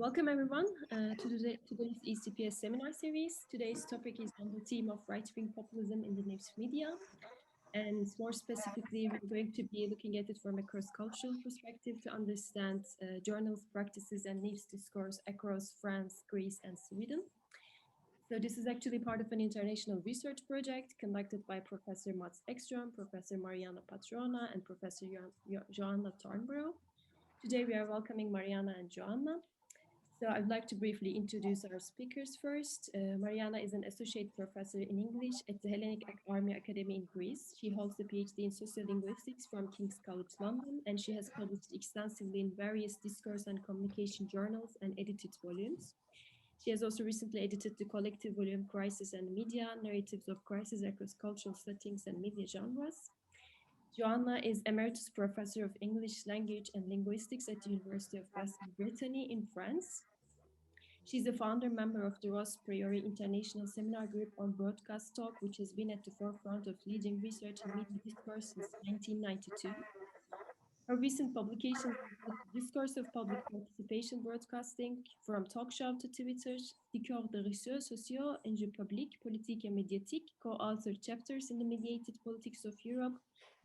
Welcome everyone to today's ECPS seminar series. Today's topic is on the theme of right-wing populism in the news media. And more specifically, we're going to be looking at it from a cross-cultural perspective to understand journalist practices and news discourse across France, Greece, and Sweden. So this is actually part of an international research project conducted by Professor Mats Ekström, Professor Marianna Patrona, and Professor Joanna Thornborrow. Today we are welcoming Marianna and Joanna. So I'd like to briefly introduce our speakers first. Marianna is an associate professor in English at the Hellenic Army Academy in Greece. She holds a PhD in sociolinguistics from King's College London, and she has published extensively in various discourse and communication journals and edited volumes. She has also recently edited the collective volume Crisis and Media, Narratives of Crisis Across Cultural Settings and Media Genres. Joanna is Emeritus Professor of English Language and Linguistics at the University of Western Brittany in France. She's a founder member of the Ross Priori International Seminar Group on Broadcast Talk, which has been at the forefront of leading research in media discourse since 1992. Her recent publications include Discourse of Public Participation Broadcasting, From Talk Show to Twitter, Discours de réseaux sociaux, Enjeux publics, politique et médiatique, co-authored chapters in the Mediated Politics of Europe,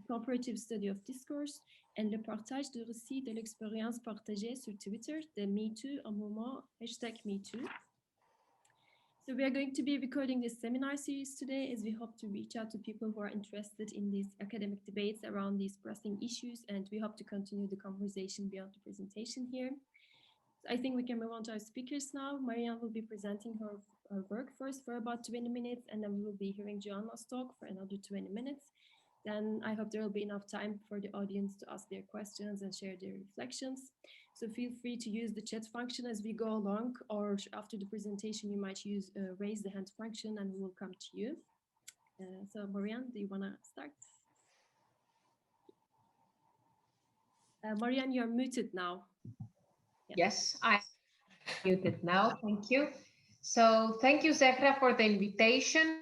Comparative Study of Discourse, and le partage de récits de l'expérience partagée sur Twitter, the MeToo, un moment, #MeToo. So we are going to be recording this seminar series today as we hope to reach out to people who are interested in these academic debates around these pressing issues, and we hope to continue the conversation beyond the presentation here. So I think we can move on to our speakers now. Marianna will be presenting her work first for about 20 minutes, and then we will be hearing Joanna's talk for another 20 minutes. Then I hope there will be enough time for the audience to ask their questions and share their reflections. So feel free to use the chat function as we go along, or after the presentation, you might use raise the hand function and we will come to you. So Marianne, do you want to start? Marianne, you're muted now. Yeah. Yes, I'm muted now. Thank you. So thank you, Zehra, for the invitation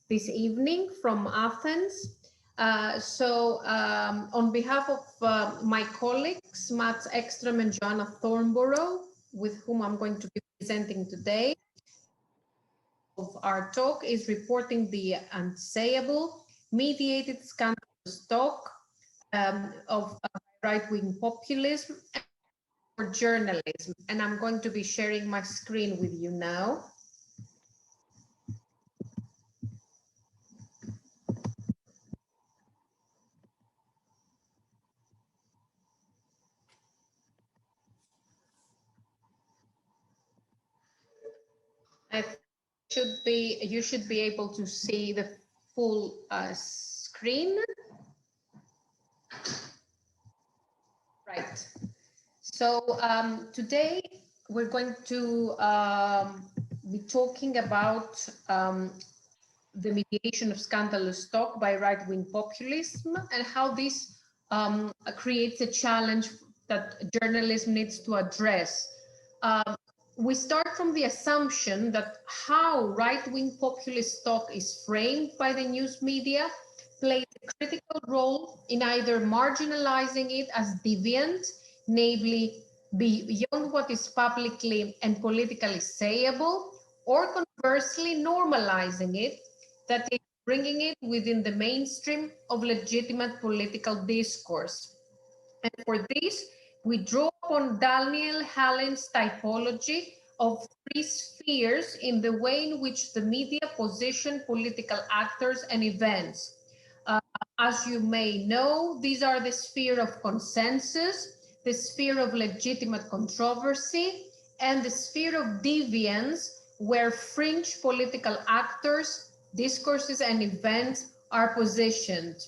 this evening from Athens. On behalf of my colleagues, Mats Ekström and Joanna Thornborrow, with whom I'm going to be presenting today, of our talk is reporting the unsayable, mediated scandalous talk of right-wing populism or journalism. And I'm going to be sharing my screen with you now. You should be able to see the full screen. Right. So today we're going to be talking about the mediation of scandalous talk by right-wing populism and how this creates a challenge that journalism needs to address. We start from the assumption that how right-wing populist talk is framed by the news media plays a critical role in either marginalizing it as deviant, namely beyond what is publicly and politically sayable, or conversely normalizing it, that is, bringing it within the mainstream of legitimate political discourse. And for this, we draw upon Daniel Hallen's typology of three spheres in the way in which the media position political actors and events. As you may know, these are the sphere of consensus, the sphere of legitimate controversy, and the sphere of deviance, where fringe political actors, discourses, and events are positioned.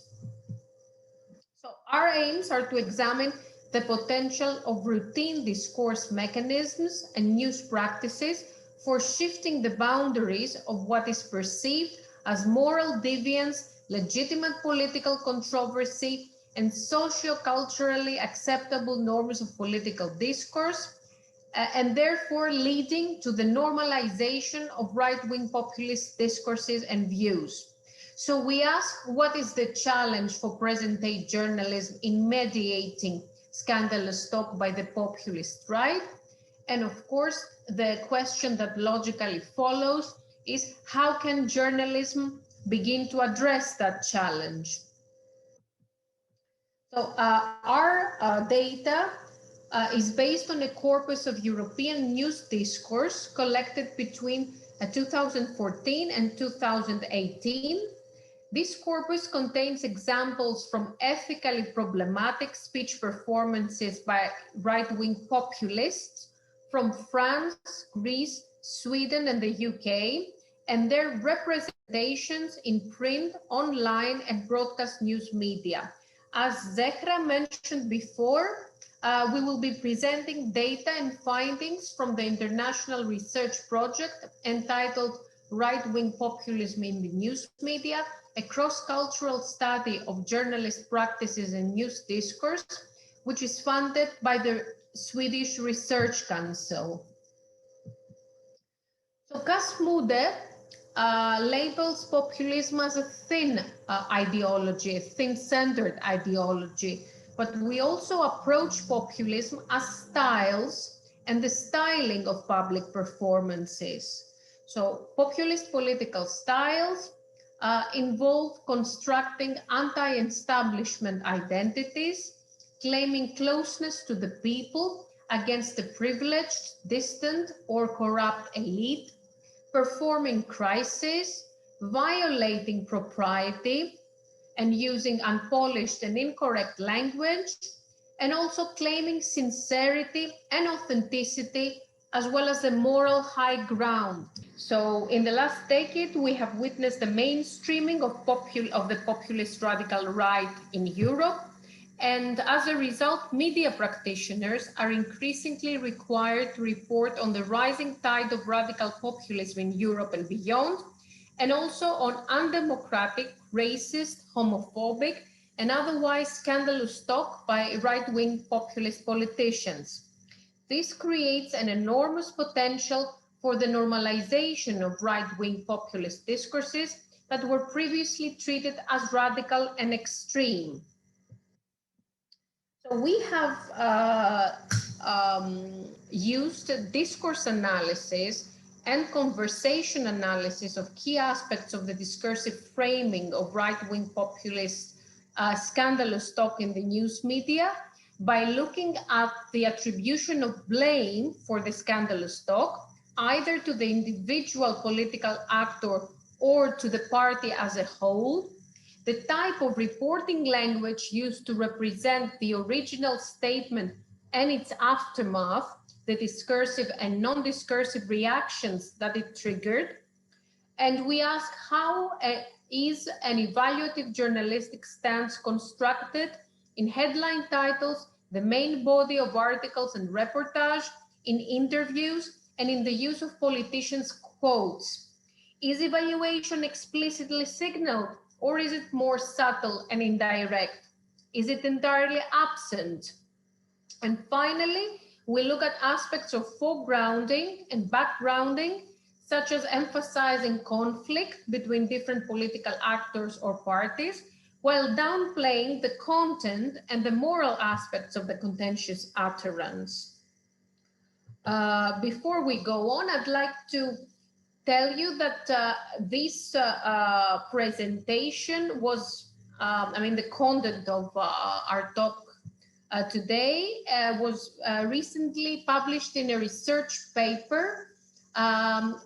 So our aims are to examine the potential of routine discourse mechanisms and news practices for shifting the boundaries of what is perceived as moral deviance, legitimate political controversy, and socio-culturally acceptable norms of political discourse, and therefore leading to the normalization of right-wing populist discourses and views. So we ask, what is the challenge for present-day journalism in mediating scandalous talk by the populist right. And of course, the question that logically follows is how can journalism begin to address that challenge? So our data is based on a corpus of European news discourse collected between 2014 and 2018. This corpus contains examples from ethically problematic speech performances by right-wing populists from France, Greece, Sweden, and the UK, and their representations in print, online, and broadcast news media. As Zehra mentioned before, we will be presenting data and findings from the international research project entitled Right-wing Populism in the News Media, a cross-cultural study of journalist practices and news discourse, which is funded by the Swedish Research Council. So Kasmude labels populism as a thin ideology, a thin-centered ideology, but we also approach populism as styles and the styling of public performances. So populist political styles involve constructing anti-establishment identities, claiming closeness to the people against the privileged, distant, or corrupt elite, performing crisis, violating propriety, and using unpolished and incorrect language, and also claiming sincerity and authenticity, as well as the moral high ground. So in the last decade, we have witnessed the mainstreaming of the populist radical right in Europe. And as a result, media practitioners are increasingly required to report on the rising tide of radical populism in Europe and beyond, and also on undemocratic, racist, homophobic, and otherwise scandalous talk by right-wing populist politicians. This creates an enormous potential for the normalization of right-wing populist discourses that were previously treated as radical and extreme. So we have used discourse analysis and conversation analysis of key aspects of the discursive framing of right-wing populist scandalous talk in the news media by looking at the attribution of blame for the scandalous talk, either to the individual political actor or to the party as a whole, the type of reporting language used to represent the original statement and its aftermath, the discursive and non-discursive reactions that it triggered. And we ask, how is an evaluative journalistic stance constructed in headline titles, the main body of articles and reportage, in interviews, and in the use of politicians' quotes? Is evaluation explicitly signaled, or is it more subtle and indirect? Is it entirely absent? And finally, we look at aspects of foregrounding and backgrounding, such as emphasizing conflict between different political actors or parties, while downplaying the content and the moral aspects of the contentious utterance. Before we go on, I'd like to tell you that this presentation was, the content of our talk today was recently published in a research paper.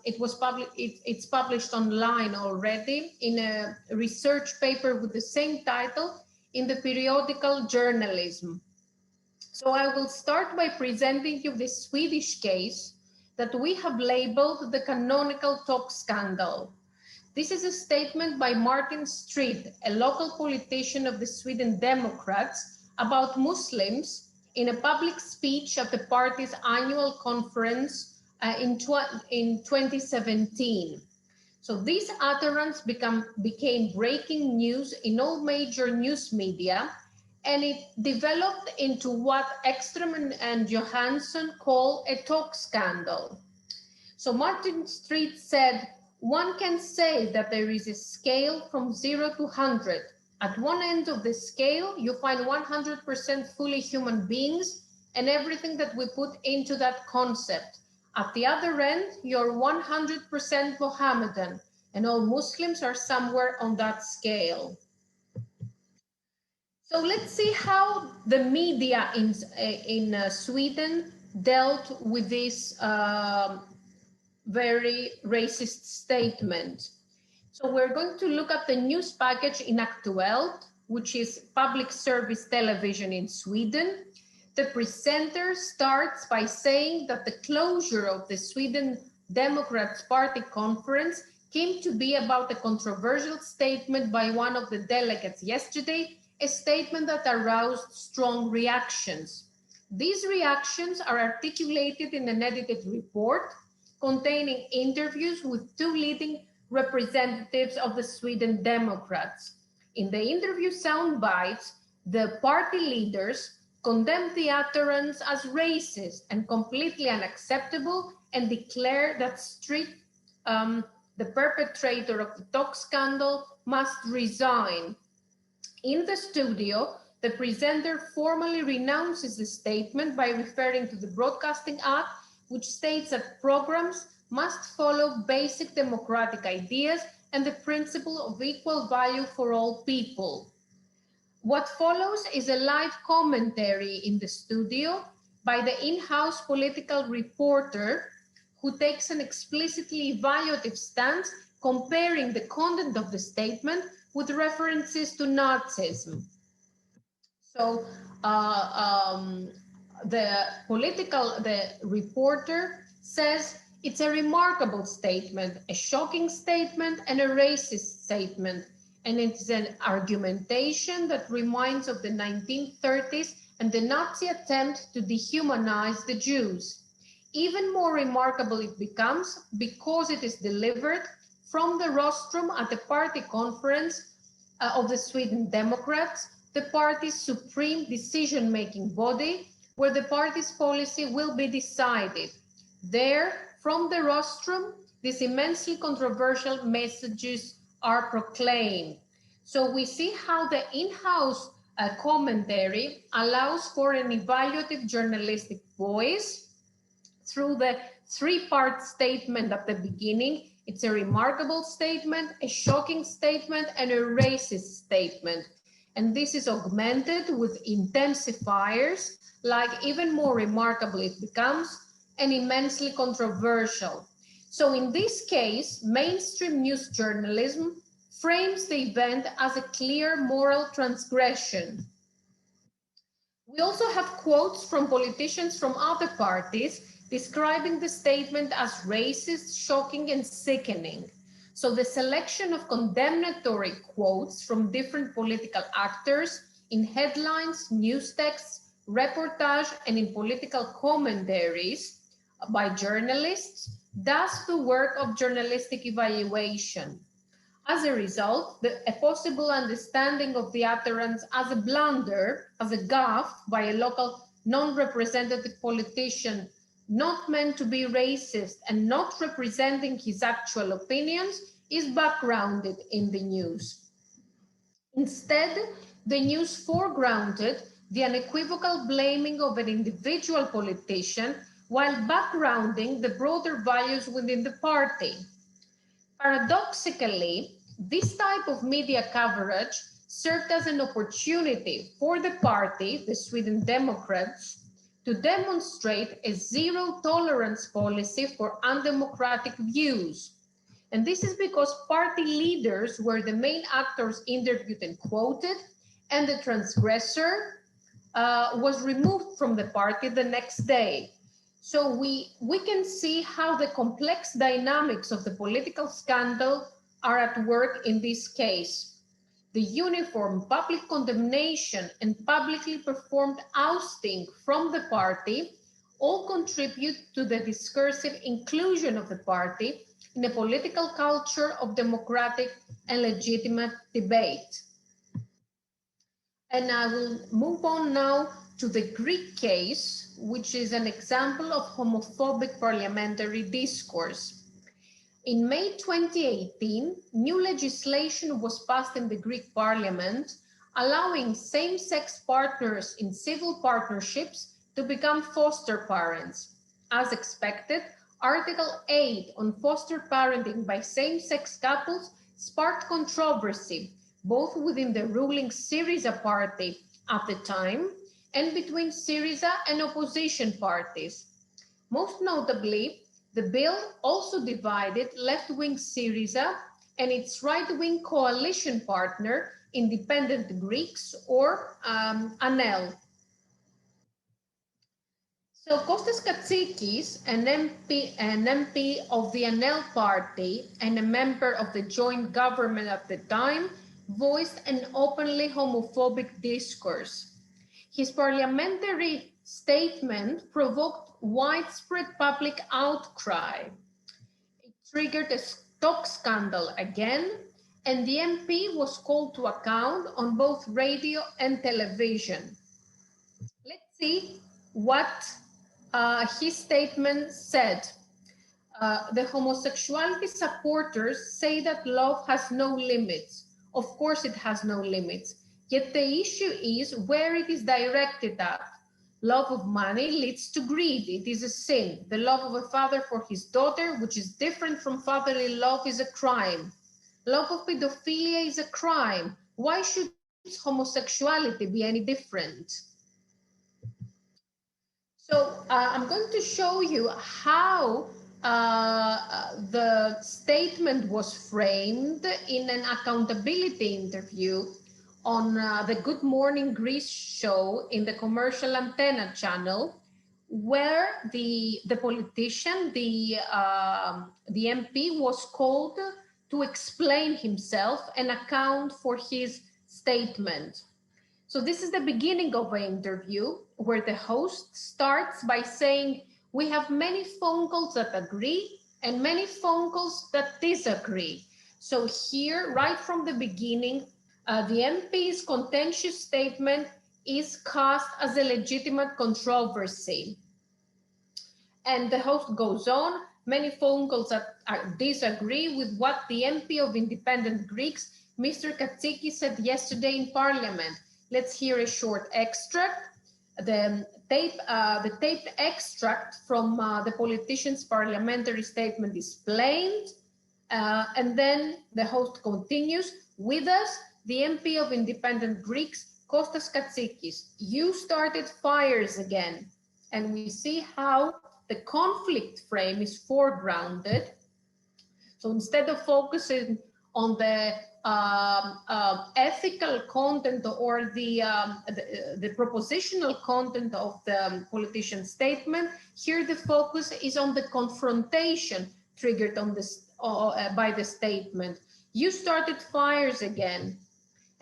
It's published online already in a research paper with the same title in the periodical Journalism. So I will start by presenting you the Swedish case that we have labeled the Canonical talk scandal. This is a statement by Martin Strid, a local politician of the Sweden Democrats, about Muslims in a public speech at the party's annual conference in 2017. So this utterance became breaking news in all major news media, and it developed into what Ekström and Johansson call a talk scandal. So Martin Strid said, one can say that there is a scale from 0 to 100, At one end of the scale, you find 100% fully human beings and everything that we put into that concept. At the other end, you're 100% Mohammedan, and all Muslims are somewhere on that scale. So let's see how the media in Sweden dealt with this very racist statement. So we're going to look at the news package in Aktuellt, which is public service television in Sweden. The presenter starts by saying that the closure of the Sweden Democrats Party conference came to be about a controversial statement by one of the delegates yesterday, a statement that aroused strong reactions. These reactions are articulated in an edited report containing interviews with two leading representatives of the Sweden Democrats. In the interview sound bites, the party leaders condemned the utterance as racist and completely unacceptable and declared that the perpetrator of the talk scandal must resign. In the studio, the presenter formally renounces the statement by referring to the Broadcasting Act, which states that programs must follow basic democratic ideas and the principle of equal value for all people. What follows is a live commentary in the studio by the in-house political reporter who takes an explicitly evaluative stance, comparing the content of the statement with references to Nazism. So the reporter says it's a remarkable statement, a shocking statement, and a racist statement. And it's an argumentation that reminds of the 1930s and the Nazi attempt to dehumanize the Jews. Even more remarkable it becomes because it is delivered from the rostrum at the party conference of the Sweden Democrats, the party's supreme decision-making body, where the party's policy will be decided. There, from the rostrum, these immensely controversial messages are proclaimed. So we see how the in-house commentary allows for an evaluative journalistic voice through the three-part statement at the beginning. It's a remarkable statement, a shocking statement, and a racist statement. And this is augmented with intensifiers, like even more remarkable it becomes, and immensely controversial. So in this case, mainstream news journalism frames the event as a clear moral transgression. We also have quotes from politicians from other parties describing the statement as racist, shocking, and sickening. So the selection of condemnatory quotes from different political actors in headlines, news texts, reportage, and in political commentaries by journalists does the work of journalistic evaluation. As a result, a possible understanding of the utterance as a blunder, as a gaffe by a local non-representative politician not meant to be racist and not representing his actual opinions is backgrounded in the news. Instead, the news foregrounded the unequivocal blaming of an individual politician while backgrounding the broader values within the party. Paradoxically, this type of media coverage served as an opportunity for the party, the Sweden Democrats, to demonstrate a zero-tolerance policy for undemocratic views. And this is because party leaders were the main actors interviewed and quoted, and the transgressor was removed from the party the next day. So we can see how the complex dynamics of the political scandal are at work in this case. The uniform public condemnation and publicly performed ousting from the party all contribute to the discursive inclusion of the party in a political culture of democratic and legitimate debate. And I will move on now to the Greek case, which is an example of homophobic parliamentary discourse. In May 2018, new legislation was passed in the Greek parliament, allowing same-sex partners in civil partnerships to become foster parents. As expected, Article 8 on foster parenting by same-sex couples sparked controversy, both within the ruling Syriza party at the time and between Syriza and opposition parties. Most notably, the bill also divided left-wing Syriza and its right-wing coalition partner, Independent Greeks, or ANEL. So Kostas Katsikis, an MP of the ANEL party and a member of the joint government at the time, voiced an openly homophobic discourse. His parliamentary statement provoked widespread public outcry. It triggered a stock scandal again, and the MP was called to account on both radio and television. Let's see what his statement said. The homosexuality supporters say that love has no limits. Of course it has no limits. Yet the issue is where it is directed at. Love of money leads to greed. It is a sin. The love of a father for his daughter, which is different from fatherly love, is a crime. Love of pedophilia is a crime. Why should homosexuality be any different? So I'm going to show you how the statement was framed in an accountability interview on the Good Morning Greece show in the commercial antenna channel, where the politician, the MP, was called to explain himself and account for his statement. So this is the beginning of an interview where the host starts by saying, we have many phone calls that agree and many phone calls that disagree. So here, right from the beginning, the MP's contentious statement is cast as a legitimate controversy. And the host goes on, many phone calls that disagree with what the MP of Independent Greeks, Mr. Katsikis, said yesterday in Parliament. Let's hear a short extract. The taped extract from the politician's parliamentary statement is played, and then the host continues, with us, the MP of Independent Greeks, Kostas Katsikis. You started fires again. And we see how the conflict frame is foregrounded. So instead of focusing on the ethical content or the propositional content of the politician's statement, here the focus is on the confrontation triggered on this by the statement. You started fires again.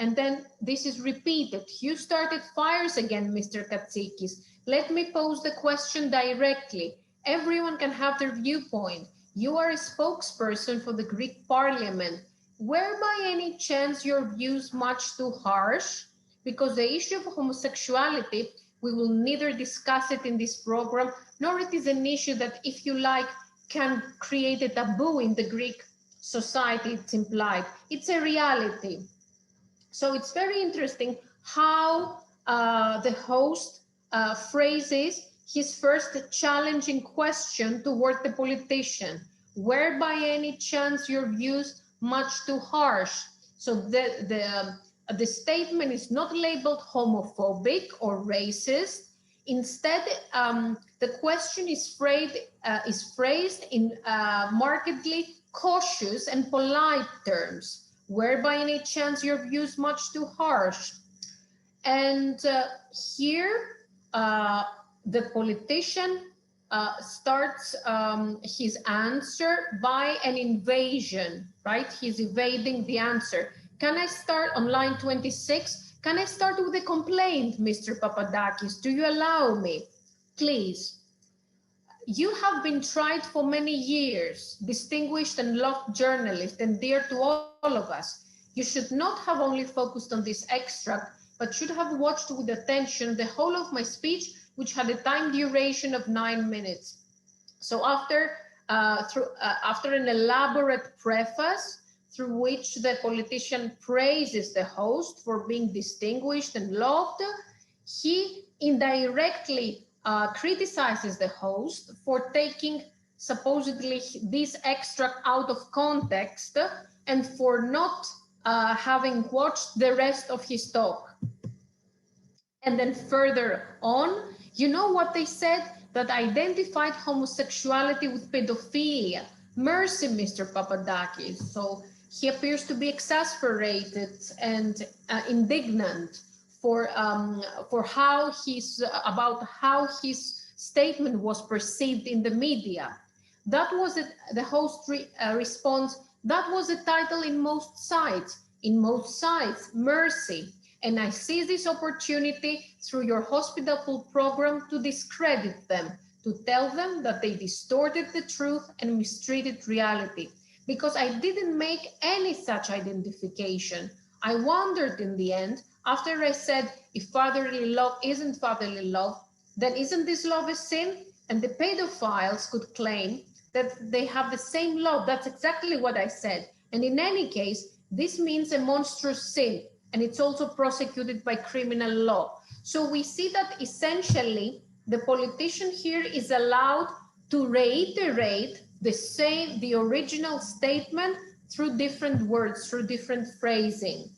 And then this is repeated. You started fires again, Mr. Katsikis. Let me pose the question directly. Everyone can have their viewpoint. You are a spokesperson for the Greek parliament. Were by any chance your views much too harsh? Because the issue of homosexuality, we will neither discuss it in this program, nor it is an issue that, if you like, can create a taboo in the Greek society, it's implied. It's a reality. So it's very interesting how the host phrases his first challenging question toward the politician. Were by any chance your views much too harsh? So the statement is not labeled homophobic or racist. Instead, the question is phrased in markedly cautious and polite terms. Were by any chance your views much too harsh? And here, the politician starts his answer by an invasion, right? He's evading the answer. Can I start on line 26? Can I start with a complaint, Mr. Papadakis? Do you allow me? Please. You have been tried for many years, distinguished and loved journalist and dear to all of us. You should not have only focused on this extract, but should have watched with attention the whole of my speech, which had a time duration of 9 minutes. So after after an elaborate preface through which the politician praises the host for being distinguished and loved, he indirectly criticizes the host for taking supposedly this extract out of context and for not having watched the rest of his talk. And then further on, you know what they said? That identified homosexuality with pedophilia. Mercy, Mr. Papadakis. So he appears to be exasperated and indignant for how about how his statement was perceived in the media. That was it. The host responds, that was the title in most sites. In most sites, mercy. And I seize this opportunity through your hospitable program to discredit them, to tell them that they distorted the truth and mistreated reality. Because I didn't make any such identification. I wondered in the end, after I said, if fatherly love isn't fatherly love, then isn't this love a sin? And the pedophiles could claim that they have the same love. That's exactly what I said. And in any case, this means a monstrous sin, and it's also prosecuted by criminal law. So we see that essentially the politician here is allowed to reiterate the original statement through different words, through different phrasing.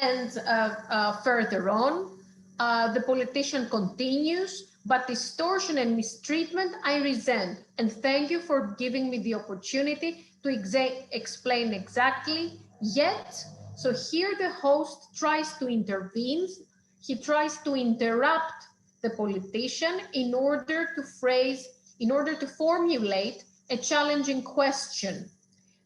And further on, the politician continues, but distortion and mistreatment I resent, and thank you for giving me the opportunity to explain exactly. Yet, so here the host tries to intervene, he tries to interrupt the politician in order to formulate a challenging question.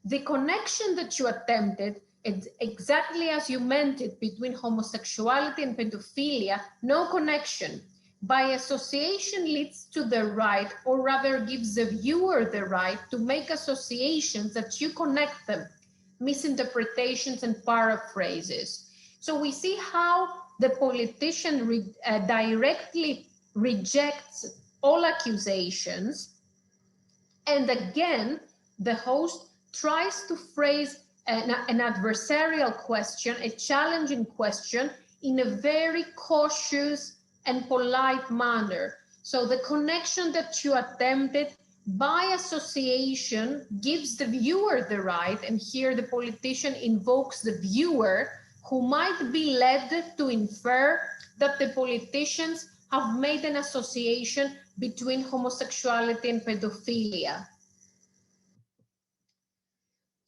The connection that you attempted, exactly as you meant it, between homosexuality and pedophilia, no connection. By association leads to the right, or rather gives the viewer the right to make associations that you connect them, misinterpretations and paraphrases. So we see how the politician directly rejects all accusations, and again, the host tries to phrase an adversarial question, a challenging question, in a very cautious and polite manner. So the connection that you attempted by association gives the viewer the right, and here the politician invokes the viewer, who might be led to infer that the politicians have made an association between homosexuality and pedophilia.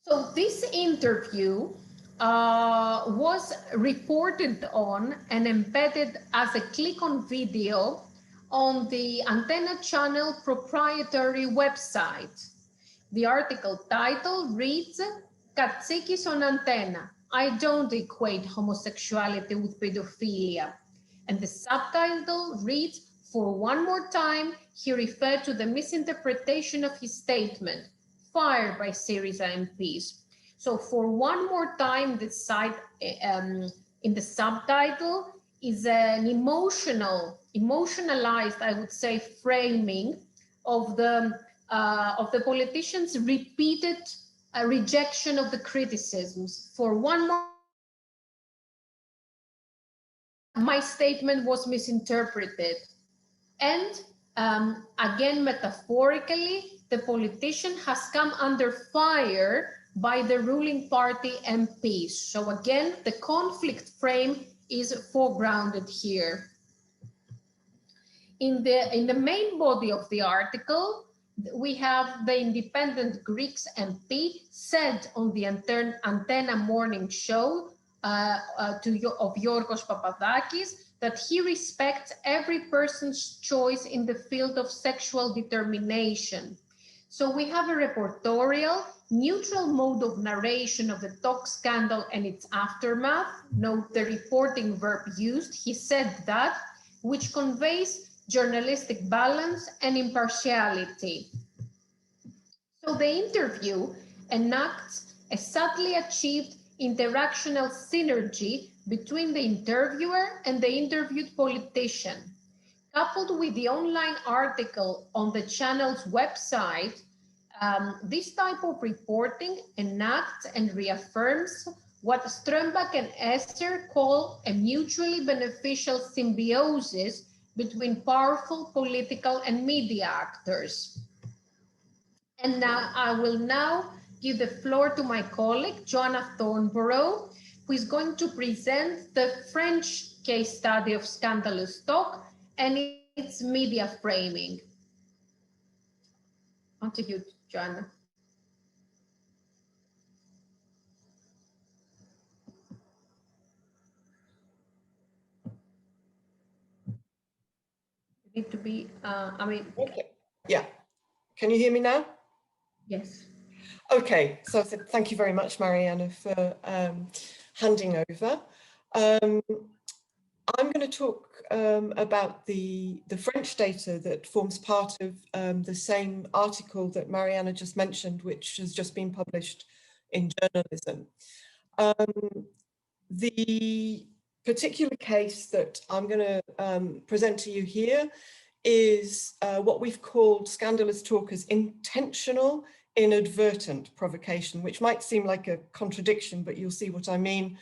So this interview was reported on and embedded as a click-on video on the Antenna Channel proprietary website. The article title reads, Katsikis on Antenna. I don't equate homosexuality with pedophilia. And the subtitle reads, for one more time, he referred to the misinterpretation of his statement, fired by Syriza MPs. So for one more time, this site in the subtitle is an emotionalized, I would say, framing of the politician's repeated rejection of the criticisms. For one more, my statement was misinterpreted. And again, metaphorically, the politician has come under fire by the ruling party MPs. So again, the conflict frame is foregrounded here. In the main body of the article, we have the independent Greeks MP said on the Antenna morning show of Yorgos Papadakis that he respects every person's choice in the field of sexual determination. So we have a reportorial, neutral mode of narration of the talk scandal and its aftermath. Note the reporting verb used, he said that, which conveys journalistic balance and impartiality. So the interview enacts a subtly achieved interactional synergy between the interviewer and the interviewed politician. coupled with the online article on the channel's website, this type of reporting enacts and reaffirms what Strömbach and Esser call a mutually beneficial symbiosis between powerful political and media actors. And now I will now give the floor to my colleague, Joanna Thornborrow, who is going to present the French case study of scandalous talk and its media framing. On to you, Joanna. You need to be, Okay, yeah. Can you hear me now? Yes. Okay, so thank you very much, Marianna, for handing over. I'm going to talk about the French data that forms part of the same article that Marianna just mentioned, which has just been published in Journalism. The particular case that I'm going to present to you here is what we've called scandalous talk as intentional inadvertent provocation, which might seem like a contradiction, but you'll see what I mean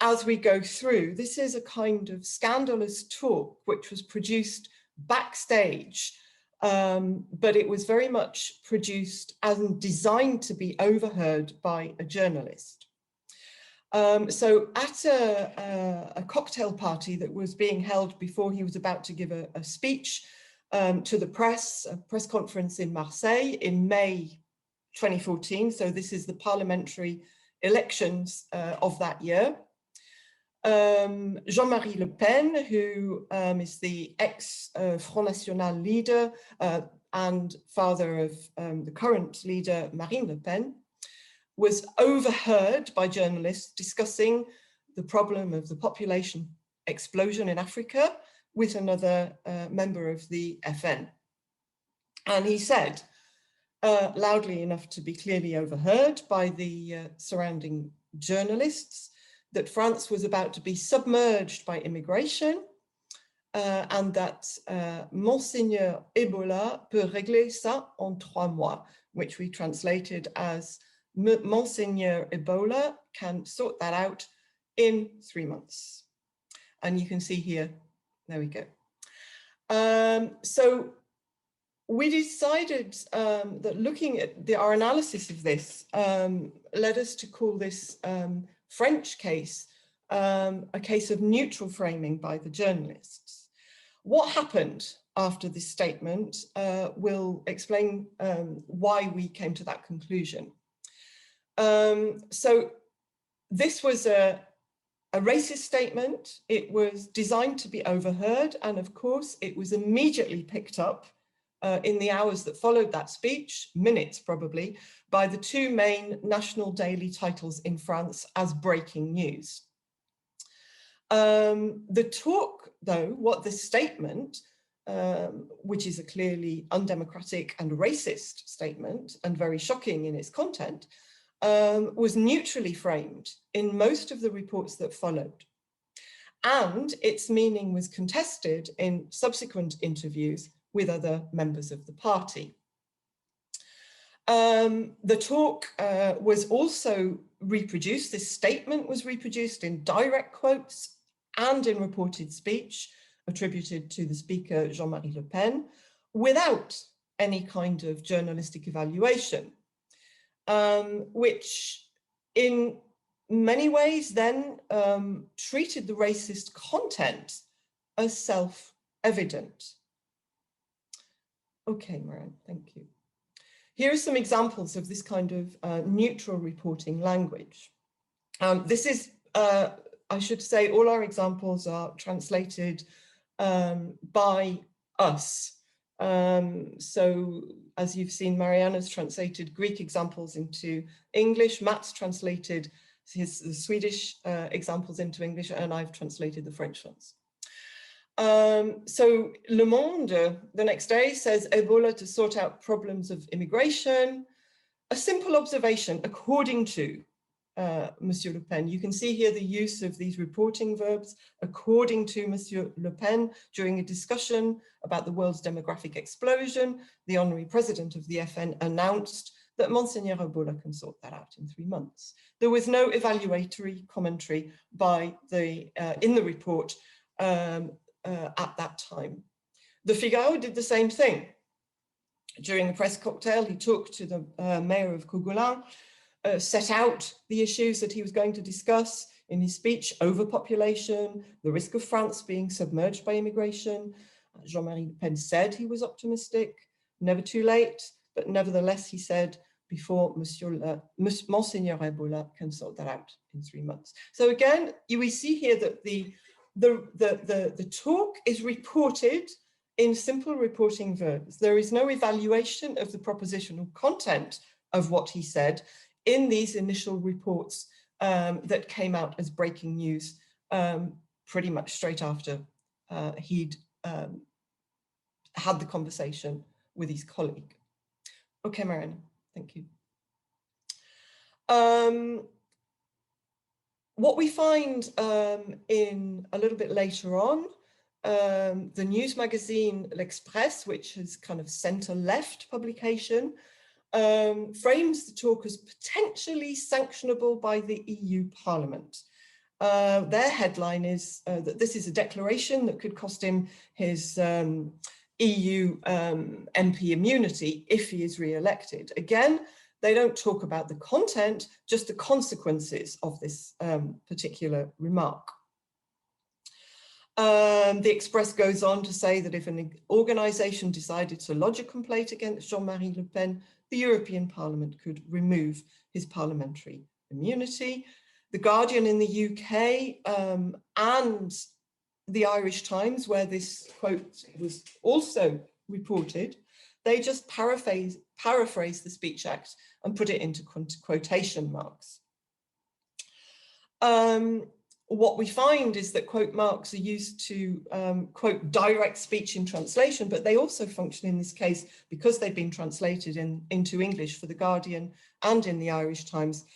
as we go through. This is a kind of scandalous talk which was produced backstage, but it was very much produced and designed to be overheard by a journalist. So at a cocktail party that was being held before he was about to give a speech to the press, a press conference in Marseille in May 2014. So this is the parliamentary elections of that year. Jean-Marie Le Pen, who is the ex-Front National leader and father of the current leader, Marine Le Pen, was overheard by journalists discussing the problem of the population explosion in Africa with another member of the FN. And he said, loudly enough to be clearly overheard by the surrounding journalists, that France was about to be submerged by immigration and that Monseigneur Ebola peut régler ça en 3 mois, which we translated as Monseigneur Ebola can sort that out in 3 months. And you can see here, there we go. So we decided that looking at our analysis of this led us to call this French case a case of neutral framing by the journalists. What happened after this statement will explain why we came to that conclusion. So this was a racist statement. It was designed to be overheard, and of course it was immediately picked up in the hours that followed that speech, minutes probably, by the 2 main national daily titles in France as breaking news. The talk, though, what the statement, which is a clearly undemocratic and racist statement and very shocking in its content, was neutrally framed in most of the reports that followed. And its meaning was contested in subsequent interviews with other members of the party. The talk was also reproduced, this statement was reproduced in direct quotes and in reported speech attributed to the speaker Jean-Marie Le Pen without any kind of journalistic evaluation, which in many ways then treated the racist content as self-evident. Okay, Marianne, thank you. Here are some examples of this kind of neutral reporting language. This is, I should say, all our examples are translated by us. So as you've seen, Marianna's translated Greek examples into English, Matt's translated the Swedish examples into English, and I've translated the French ones. So Le Monde, the next day, says Ebola to sort out problems of immigration. A simple observation, according to Monsieur Le Pen. You can see here the use of these reporting verbs. According to Monsieur Le Pen, during a discussion about the world's demographic explosion, the honorary president of the FN announced that Monseigneur Ebola can sort that out in 3 months. There was no evaluatory commentary by in the report at that time. The Figaro did the same thing. During the press cocktail, he took to the mayor of Cougolin, set out the issues that he was going to discuss in his speech: overpopulation, the risk of France being submerged by immigration. Jean-Marie Le Pen said he was optimistic, never too late, but nevertheless, he said, before Monseigneur Ebola can sort that out in 3 months. So again, we see here that the talk is reported in simple reporting verbs. There is no evaluation of the propositional content of what he said in these initial reports that came out as breaking news pretty much straight after he'd had the conversation with his colleague. Okay, Marianna, thank you. What we find in a little bit later on, the news magazine L'Express, which is kind of center-left publication, frames the talk as potentially sanctionable by the EU Parliament. Their headline is that this is a declaration that could cost him his EU MP immunity if he is re-elected. Again, they don't talk about the content, just the consequences of this particular remark. The Express goes on to say that if an organization decided to lodge a complaint against Jean-Marie Le Pen, the European Parliament could remove his parliamentary immunity. The Guardian in the UK and the Irish Times, where this quote was also reported, they just paraphrase the Speech Act and put it into quotation marks. What we find is that quote marks are used to quote direct speech in translation, but they also function in this case because they've been translated into English for the Guardian and in the Irish Times.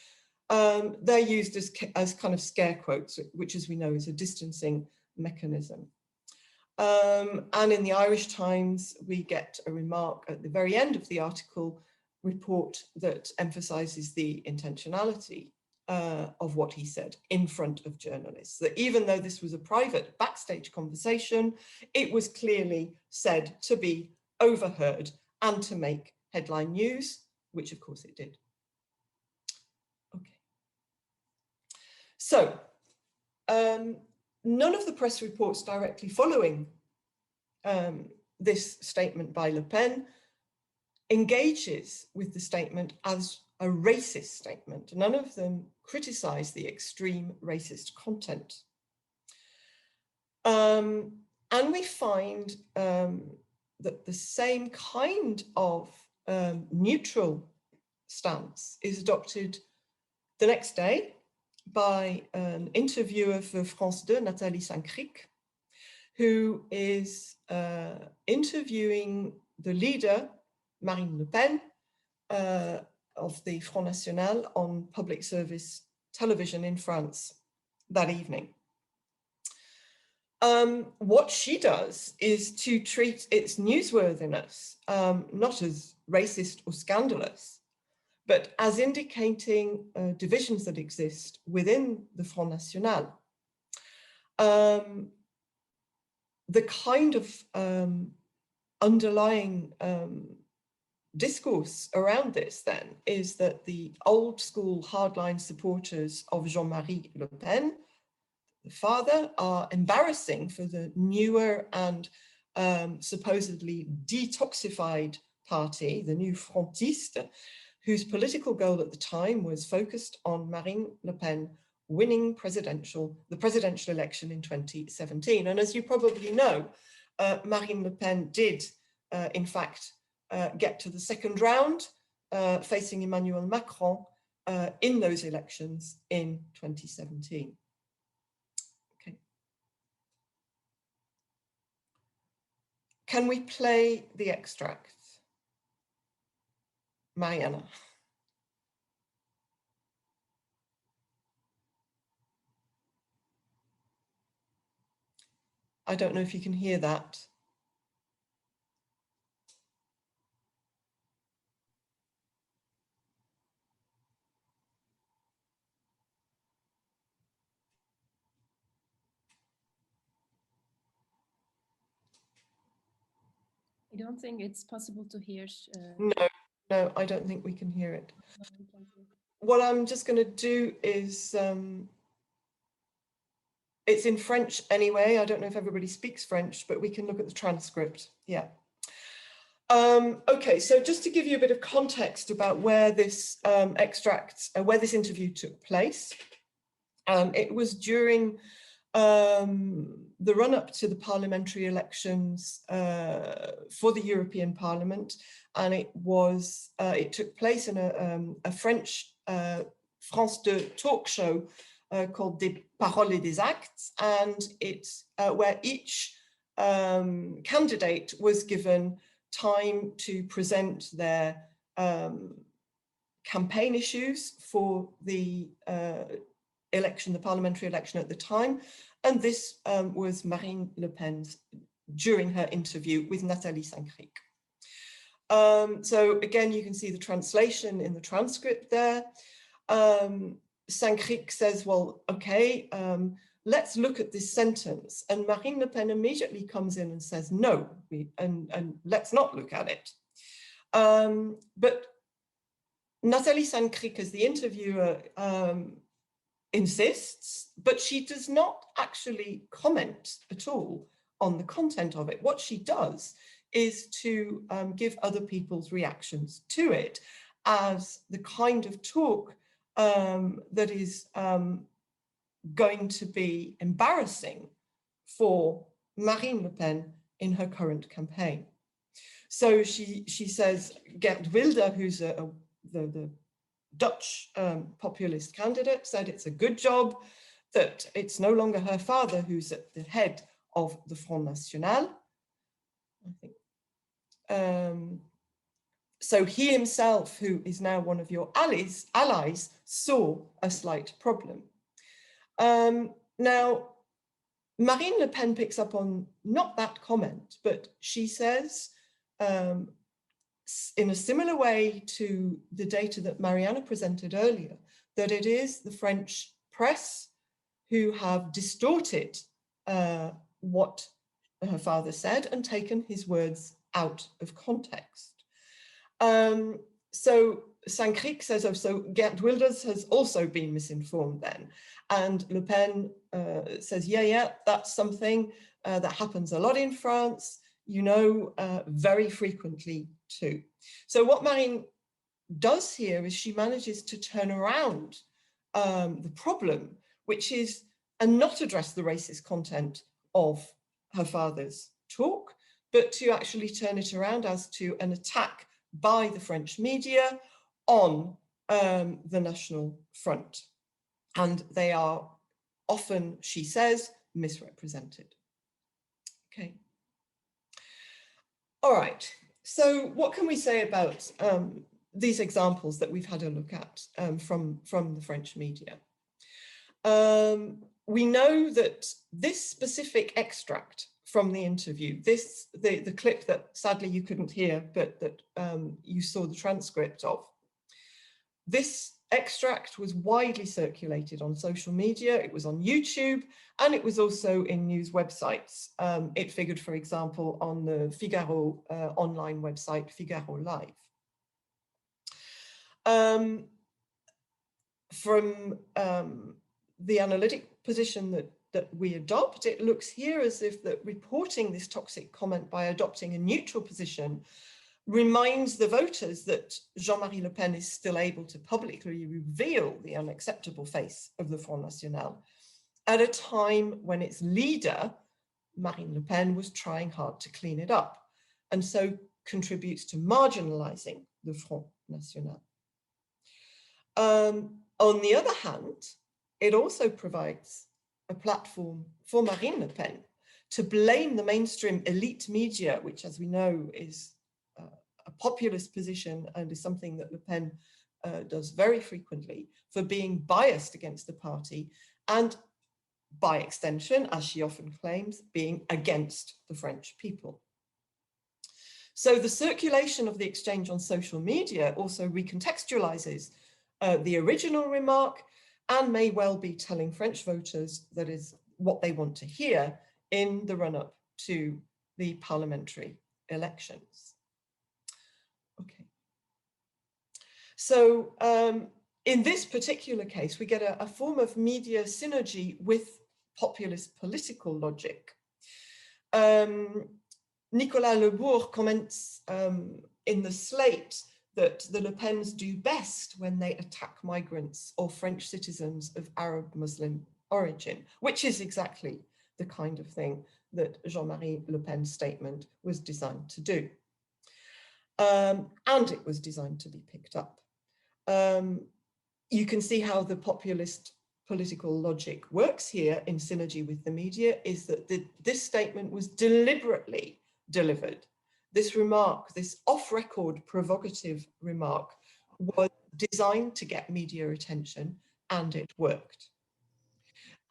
They're used as kind of scare quotes, which, as we know, is a distancing mechanism. And in the Irish Times, we get a remark at the very end of the article report that emphasizes the intentionality of what he said in front of journalists, that even though this was a private backstage conversation, it was clearly said to be overheard and to make headline news, which of course it did. Okay. So, none of the press reports directly following this statement by Le Pen engages with the statement as a racist statement. None of them criticize the extreme racist content. And we find that the same kind of neutral stance is adopted the next day by an interviewer for France 2, Nathalie Saint-Cric, who is interviewing the leader, Marine Le Pen, of the Front National on public service television in France that evening. What she does is to treat its newsworthiness not as racist or scandalous, but as indicating divisions that exist within the Front National. The kind of underlying discourse around this then is that the old school hardline supporters of Jean-Marie Le Pen, the father, are embarrassing for the newer and supposedly detoxified party, the New Frontiste, whose political goal at the time was focused on Marine Le Pen winning the presidential election in 2017. And as you probably know, Marine Le Pen did, in fact, get to the second round, facing Emmanuel Macron in those elections in 2017. Okay. Can we play the extract? Marianna. I don't know if you can hear that. I don't think it's possible to hear. No, I don't think we can hear it. What I'm just going to do is, it's in French anyway. I don't know if everybody speaks French, but we can look at the transcript. Yeah. Okay, so just to give you a bit of context about where this where this interview took place, it was during the run-up to the parliamentary elections for the European Parliament, and it took place in a French France 2 talk show called Des Paroles et des Actes, and it's where each candidate was given time to present their campaign issues for the election, the parliamentary election at the time. And this was Marine Le Pen's during her interview with Nathalie Saint-Cricq. So again, you can see the translation in the transcript there. Saint-Cricq says, well, okay, let's look at this sentence. And Marine Le Pen immediately comes in and says, no, and let's not look at it. But Nathalie Saint-Cricq, as the interviewer, insists, but she does not actually comment at all on the content of it. What she does is to give other people's reactions to it as the kind of talk that is going to be embarrassing for Marine Le Pen in her current campaign. So she says, Geert Wilders, who's the Dutch populist candidate, said it's a good job that it's no longer her father who's at the head of the Front National, I think. So he himself, who is now one of your allies, saw a slight problem. Now, Marine Le Pen picks up on not that comment, but she says, in a similar way to the data that Marianna presented earlier, that it is the French press who have distorted what her father said and taken his words out of context. So Saint-Cricq says, oh, so Geert Wilders has also been misinformed then. And Le Pen says, yeah, that's something that happens a lot in France, you know, very frequently too. So what Marine does here is she manages to turn around the problem, which is, and not address the racist content of her father's talk, but to actually turn it around as to an attack by the French media on the National Front. And they are often, she says, misrepresented. Okay. All right. So what can we say about these examples that we've had a look at from the French media? We know that this specific extract from the interview, the clip that sadly you couldn't hear, but that you saw the transcript of, this extract was widely circulated on social media. It was on YouTube, and it was also in news websites. It figured, for example, on the Figaro online website, Figaro Live. From the analytic position that we adopt, it looks here as if that reporting this toxic comment by adopting a neutral position reminds the voters that Jean-Marie Le Pen is still able to publicly reveal the unacceptable face of the Front National at a time when its leader, Marine Le Pen, was trying hard to clean it up, and so contributes to marginalizing the Front National. On the other hand, it also provides a platform for Marine Le Pen to blame the mainstream elite media, which, as we know, is a populist position and is something that Le Pen does very frequently, for being biased against the party and by extension, as she often claims, being against the French people. So the circulation of the exchange on social media also recontextualizes the original remark and may well be telling French voters that is what they want to hear in the run-up to the parliamentary elections. Okay. So in this particular case, we get a form of media synergy with populist political logic. Nicolas Lebourg comments in the Slate that the Le Pens do best when they attack migrants or French citizens of Arab Muslim origin, which is exactly the kind of thing that Jean-Marie Le Pen's statement was designed to do. And it was designed to be picked up. You can see how the populist political logic works here in synergy with the media is that this statement was deliberately delivered. This remark, this off-record provocative remark, was designed to get media attention, and it worked.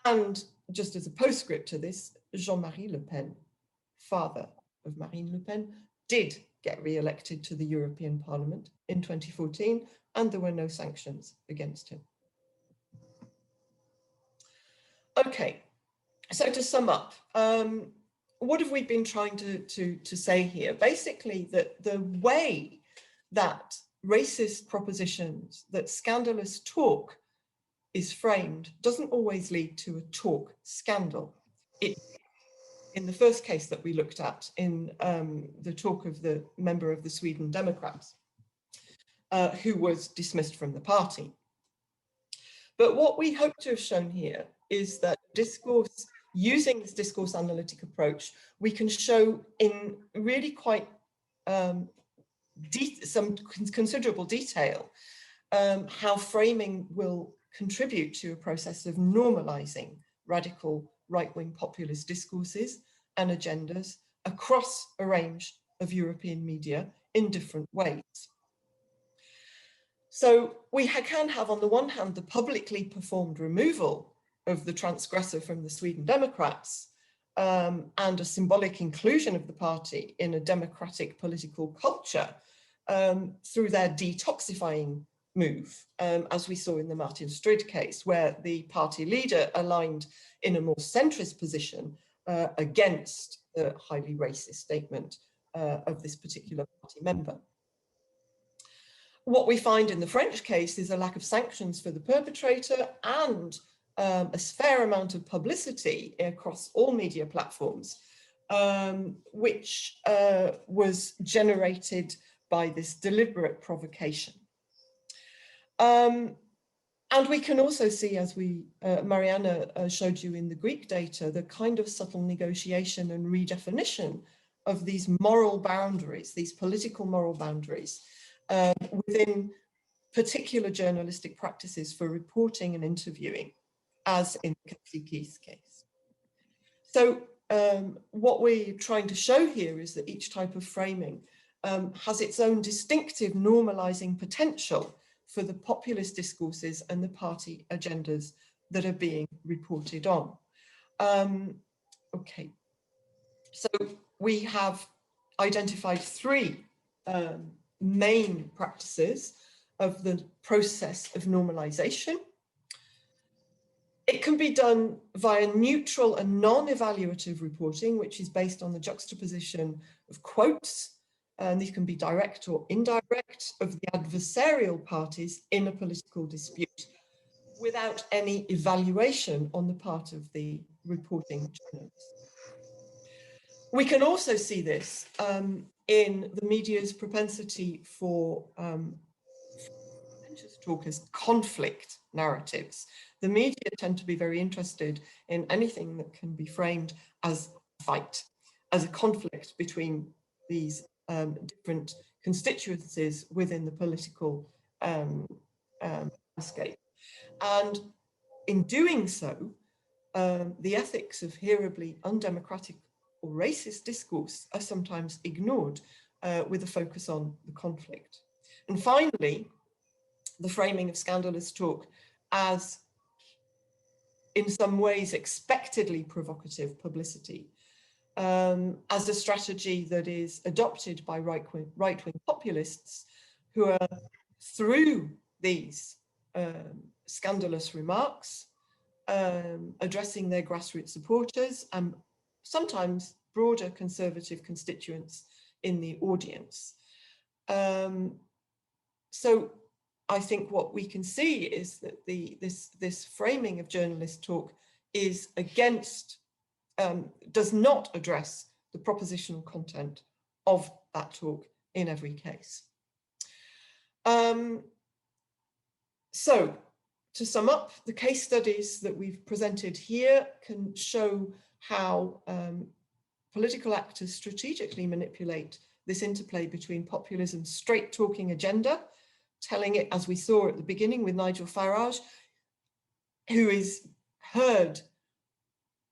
And just as a postscript to this, Jean-Marie Le Pen, father of Marine Le Pen, did get re-elected to the European Parliament in 2014, and there were no sanctions against him. Okay, so to sum up, what have we been trying to say here? Basically, that the way that racist propositions, that scandalous talk is framed, doesn't always lead to a talk scandal. In the first case that we looked at, in the talk of the member of the Sweden Democrats, who was dismissed from the party. But what we hope to have shown here is that discourse, using this discourse analytic approach, we can show in really quite some considerable detail how framing will contribute to a process of normalizing radical right-wing populist discourses and agendas across a range of European media in different ways. So we can have, on the one hand, the publicly performed removal of the transgressor from the Sweden Democrats and a symbolic inclusion of the party in a democratic political culture through their detoxifying move, as we saw in the Martin Strid case, where the party leader aligned in a more centrist position against the highly racist statement of this particular party member. What we find in the French case is a lack of sanctions for the perpetrator and a fair amount of publicity across all media platforms, which was generated by this deliberate provocation. And we can also see, as Marianna showed you in the Greek data, the kind of subtle negotiation and redefinition of these moral boundaries, these political moral boundaries, within particular journalistic practices for reporting and interviewing, as in Katsiki's case. So what we're trying to show here is that each type of framing has its own distinctive normalizing potential for the populist discourses and the party agendas that are being reported on. Okay, so we have identified three main practices of the process of normalization. It can be done via neutral and non-evaluative reporting, which is based on the juxtaposition of quotes, and these can be direct or indirect, of the adversarial parties in a political dispute, without any evaluation on the part of the reporting journalists. We can also see this in the media's propensity for talk as conflict narratives. The media tend to be very interested in anything that can be framed as a fight, as a conflict between these different constituencies within the political landscape. And in doing so, the ethics of hearably undemocratic or racist discourse are sometimes ignored with a focus on the conflict. And finally, the framing of scandalous talk as in some ways expectedly provocative publicity as a strategy that is adopted by right-wing populists who are, through these scandalous remarks, addressing their grassroots supporters and sometimes broader conservative constituents in the audience. So I think what we can see is that this framing of journalist talk is against, does not address the propositional content of that talk in every case. So to sum up, the case studies that we've presented here can show how political actors strategically manipulate this interplay between populism's straight talking agenda, telling it, as we saw at the beginning with Nigel Farage, who is heard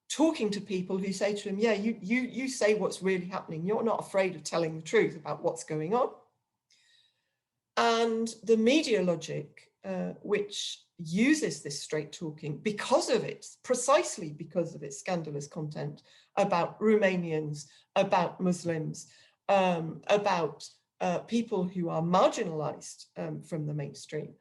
talking to people who say to him, yeah, you say what's really happening. You're not afraid of telling the truth about what's going on. And the media logic, which uses this straight talking precisely because of its scandalous content about Romanians, about Muslims, about people who are marginalized from the mainstream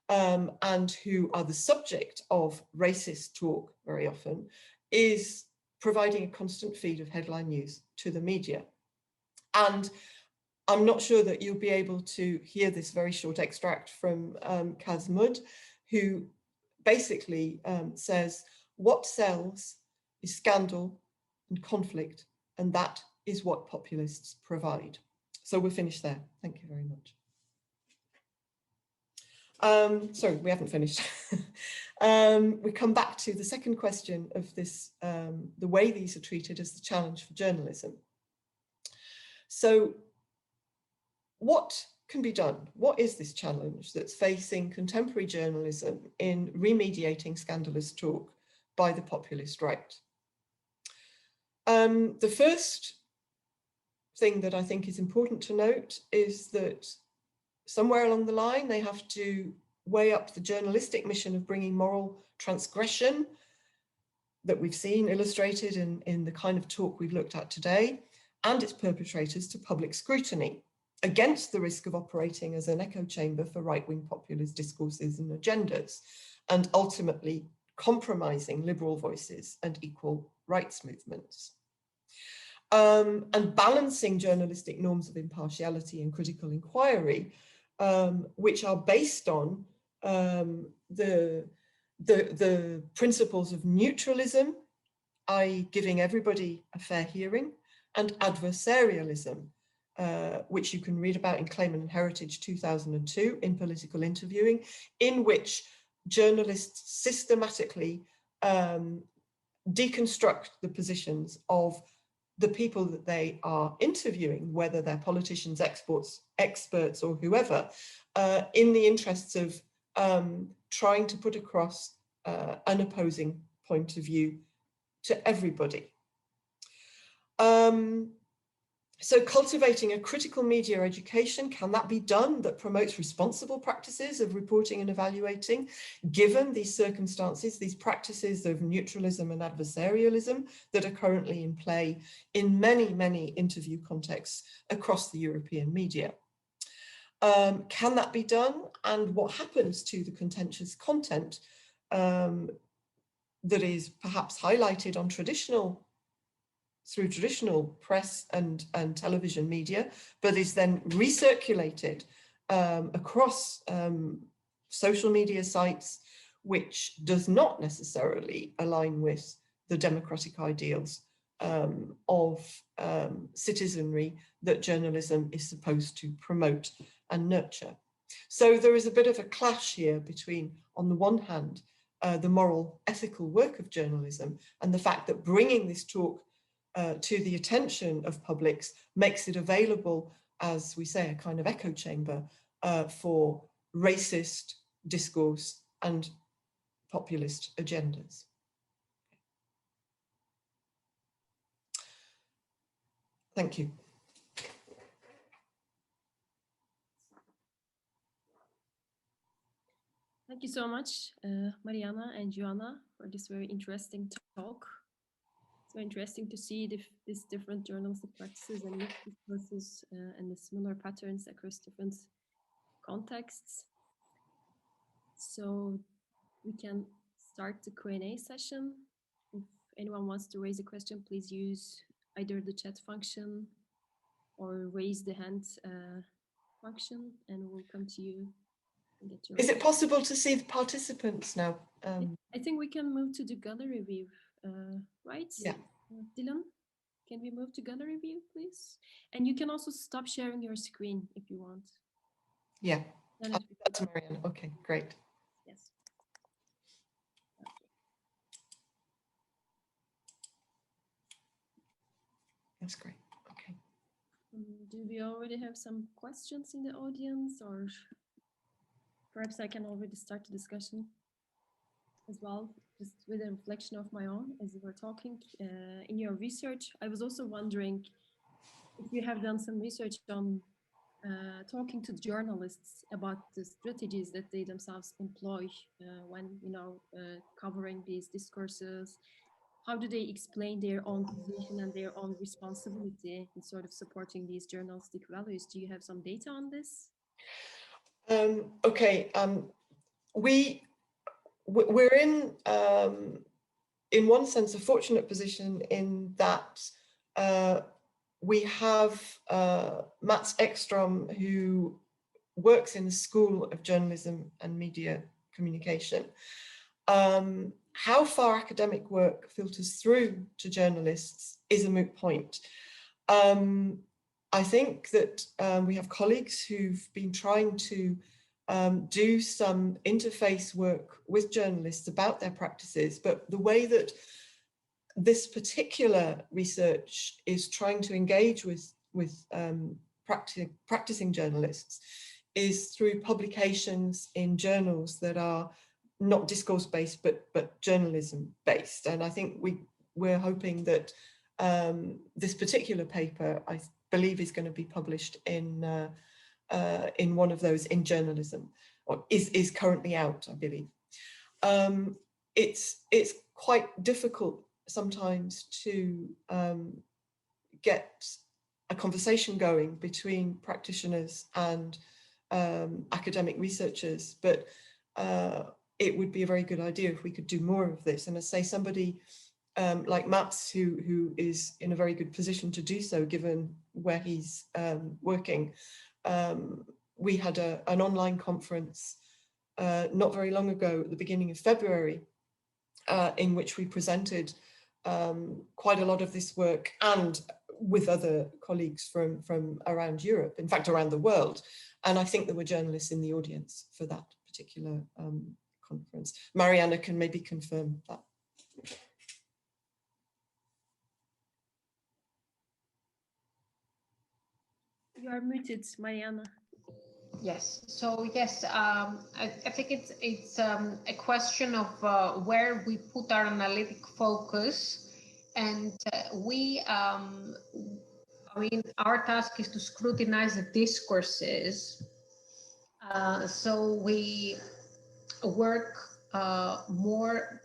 and who are the subject of racist talk very often, is providing a constant feed of headline news to the media. And I'm not sure that you'll be able to hear this very short extract from Kaz Mudd, who basically says, what sells is scandal and conflict, and that is what populists provide. So we'll finish there. Thank you very much. Sorry, we haven't finished. We come back to the second question of this, the way these are treated as the challenge for journalism. So what can be done? What is this challenge that's facing contemporary journalism in remediating scandalous talk by the populist right? The first thing that I think is important to note is that somewhere along the line, they have to weigh up the journalistic mission of bringing moral transgression that we've seen illustrated in the kind of talk we've looked at today, and its perpetrators to public scrutiny against the risk of operating as an echo chamber for right-wing populist discourses and agendas, and ultimately compromising liberal voices and equal rights movements. And balancing journalistic norms of impartiality and critical inquiry, which are based on the principles of neutralism, i.e. giving everybody a fair hearing, and adversarialism, which you can read about in Claimant and Heritage 2002 in Political Interviewing, in which journalists systematically deconstruct the positions of the people that they are interviewing, whether they're politicians, experts, or whoever, in the interests of trying to put across an opposing point of view to everybody. So cultivating a critical media education, can that be done that promotes responsible practices of reporting and evaluating, given these circumstances, these practices of neutralism and adversarialism that are currently in play in many, many interview contexts across the European media? Can that be done? And what happens to the contentious content that is perhaps highlighted on through traditional press and television media, but is then recirculated across social media sites, which does not necessarily align with the democratic ideals of citizenry that journalism is supposed to promote and nurture. So there is a bit of a clash here between, on the one hand, the moral, ethical work of journalism and the fact that bringing this talk to the attention of publics makes it available, as we say, a kind of echo chamber for racist discourse and populist agendas. Thank you. Thank you so much, Marianna and Joanna, for this very interesting talk. It's very interesting to see these different journalistic practices and mixed discourses and the similar patterns across different contexts. So we can start the Q&A session. If anyone wants to raise a question, please use either the chat function or raise the hand function, and we'll come to you. Is it possible to see the participants now? I think we can move to the gallery view, right? Yeah. Dylan, can we move to gallery view, please? And you can also stop sharing your screen if you want. Yeah, that's Marianna. Okay, great. Yes. Okay. That's great. Okay. Do we already have some questions in the audience, or perhaps I can already start the discussion as well, just with a reflection of my own as you were talking. In your research, I was also wondering if you have done some research on talking to journalists about the strategies that they themselves employ when, covering these discourses. How do they explain their own position and their own responsibility in sort of supporting these journalistic values? Do you have some data on this? Okay. We're in one sense, a fortunate position in that we have Mats Ekström, who works in the School of Journalism and Media Communication. How far academic work filters through to journalists is a moot point. I think that we have colleagues who've been trying to do some interface work with journalists about their practices, but the way that this particular research is trying to engage with practicing journalists is through publications in journals that are not discourse-based, but journalism-based. And I think we're hoping that this particular paper, I believe, is going to be published in one of those in journalism, or is currently out, I believe. It's quite difficult sometimes to get a conversation going between practitioners and academic researchers, but it would be a very good idea if we could do more of this. And as say, somebody like Mats, who is in a very good position to do so, given where he's working. We had an online conference not very long ago, at the beginning of February, in which we presented quite a lot of this work, and with other colleagues from around Europe, in fact, around the world. And I think there were journalists in the audience for that particular conference. Marianna can maybe confirm that. You are muted, Marianna. Yes. So yes, I think it's a question of where we put our analytic focus, and I mean, our task is to scrutinize the discourses. So we work more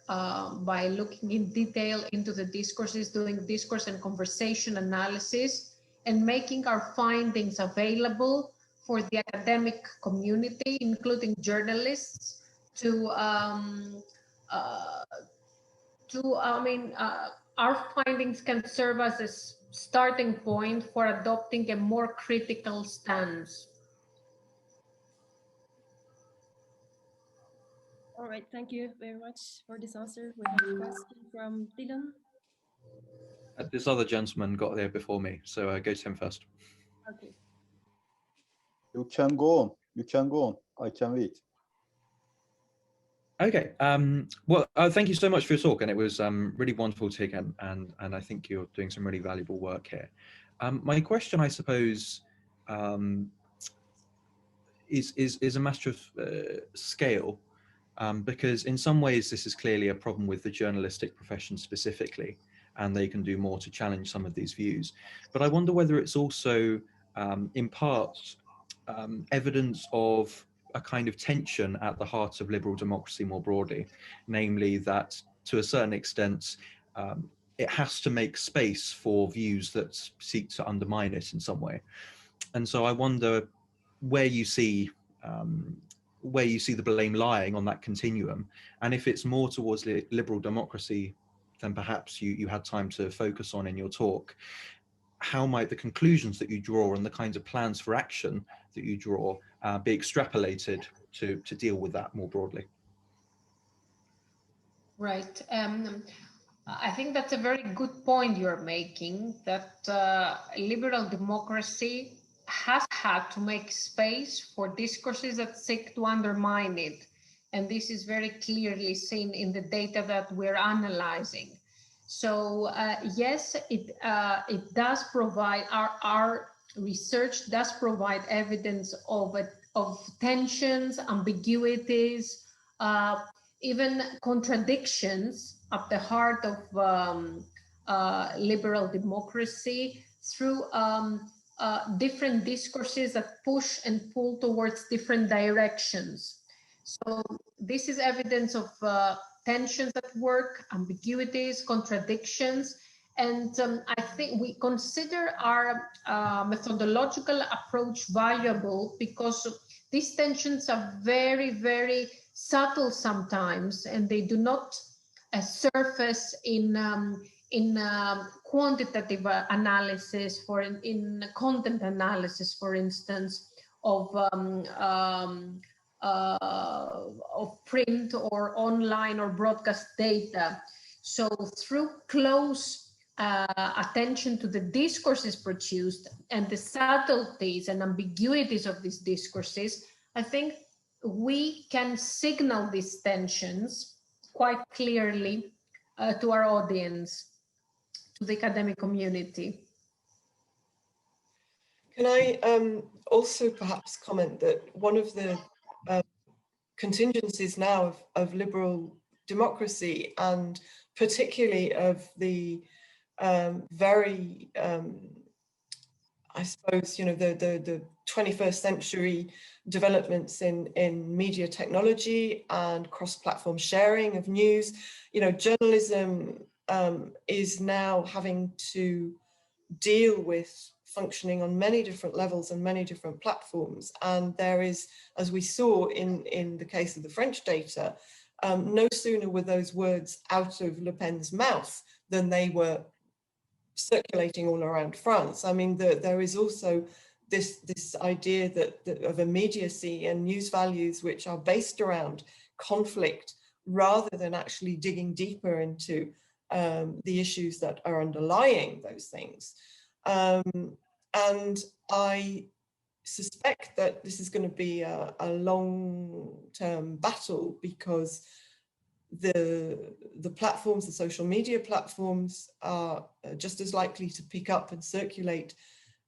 by looking in detail into the discourses, doing discourse and conversation analysis, and making our findings available for the academic community, including journalists, our findings can serve as a starting point for adopting a more critical stance. All right, thank you very much for this answer. We have a question from Dylan. This other gentleman got there before me, so go to him first. Okay. You can go on. You can go on. I can wait. Okay. Well, thank you so much for your talk, and it was really wonderful to hear, and I think you're doing some really valuable work here. My question, I suppose, is a matter of scale, because in some ways this is clearly a problem with the journalistic profession specifically, and they can do more to challenge some of these views. But I wonder whether it's also, in part, evidence of a kind of tension at the heart of liberal democracy more broadly, namely that to a certain extent, it has to make space for views that seek to undermine it in some way. And so I wonder where you see the blame lying on that continuum, and if it's more towards liberal democracy than perhaps you had time to focus on in your talk, how might the conclusions that you draw and the kinds of plans for action that you draw be extrapolated to deal with that more broadly? Right. I think that's a very good point you're making, that liberal democracy has had to make space for discourses that seek to undermine it. And this is very clearly seen in the data that we're analyzing. So yes, it does provide, our research does provide evidence of tensions, ambiguities, even contradictions at the heart of liberal democracy through different discourses that push and pull towards different directions. So this is evidence of tensions at work, ambiguities, contradictions, and I think we consider our methodological approach valuable because these tensions are very, very subtle sometimes, and they do not surface in quantitative analysis, in content analysis, for instance, of print or online or broadcast data. So through close attention to the discourses produced and the subtleties and ambiguities of these discourses, I think we can signal these tensions quite clearly to our audience, to the academic community. Can I also perhaps comment that one of the contingencies now of liberal democracy, and particularly of the very, I suppose, the 21st century developments in media technology and cross-platform sharing of news, journalism is now having to deal with functioning on many different levels and many different platforms. And there is, as we saw in the case of the French data, no sooner were those words out of Le Pen's mouth than they were circulating all around France. I mean, there is also this idea that of immediacy and news values which are based around conflict rather than actually digging deeper into the issues that are underlying those things. And I suspect that this is going to be a long-term battle, because the platforms, the social media platforms, are just as likely to pick up and circulate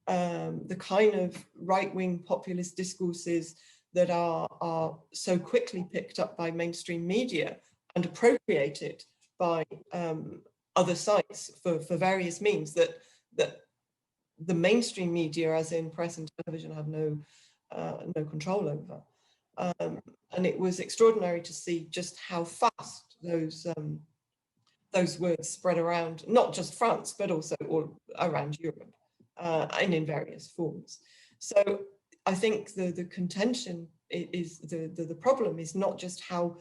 the kind of right-wing populist discourses that are so quickly picked up by mainstream media and appropriated by other sites for various means that the mainstream media, as in press and television, have no control over. And it was extraordinary to see just how fast those words spread around, not just France, but also all around Europe, and in various forms. So I think the contention is, the problem is not just how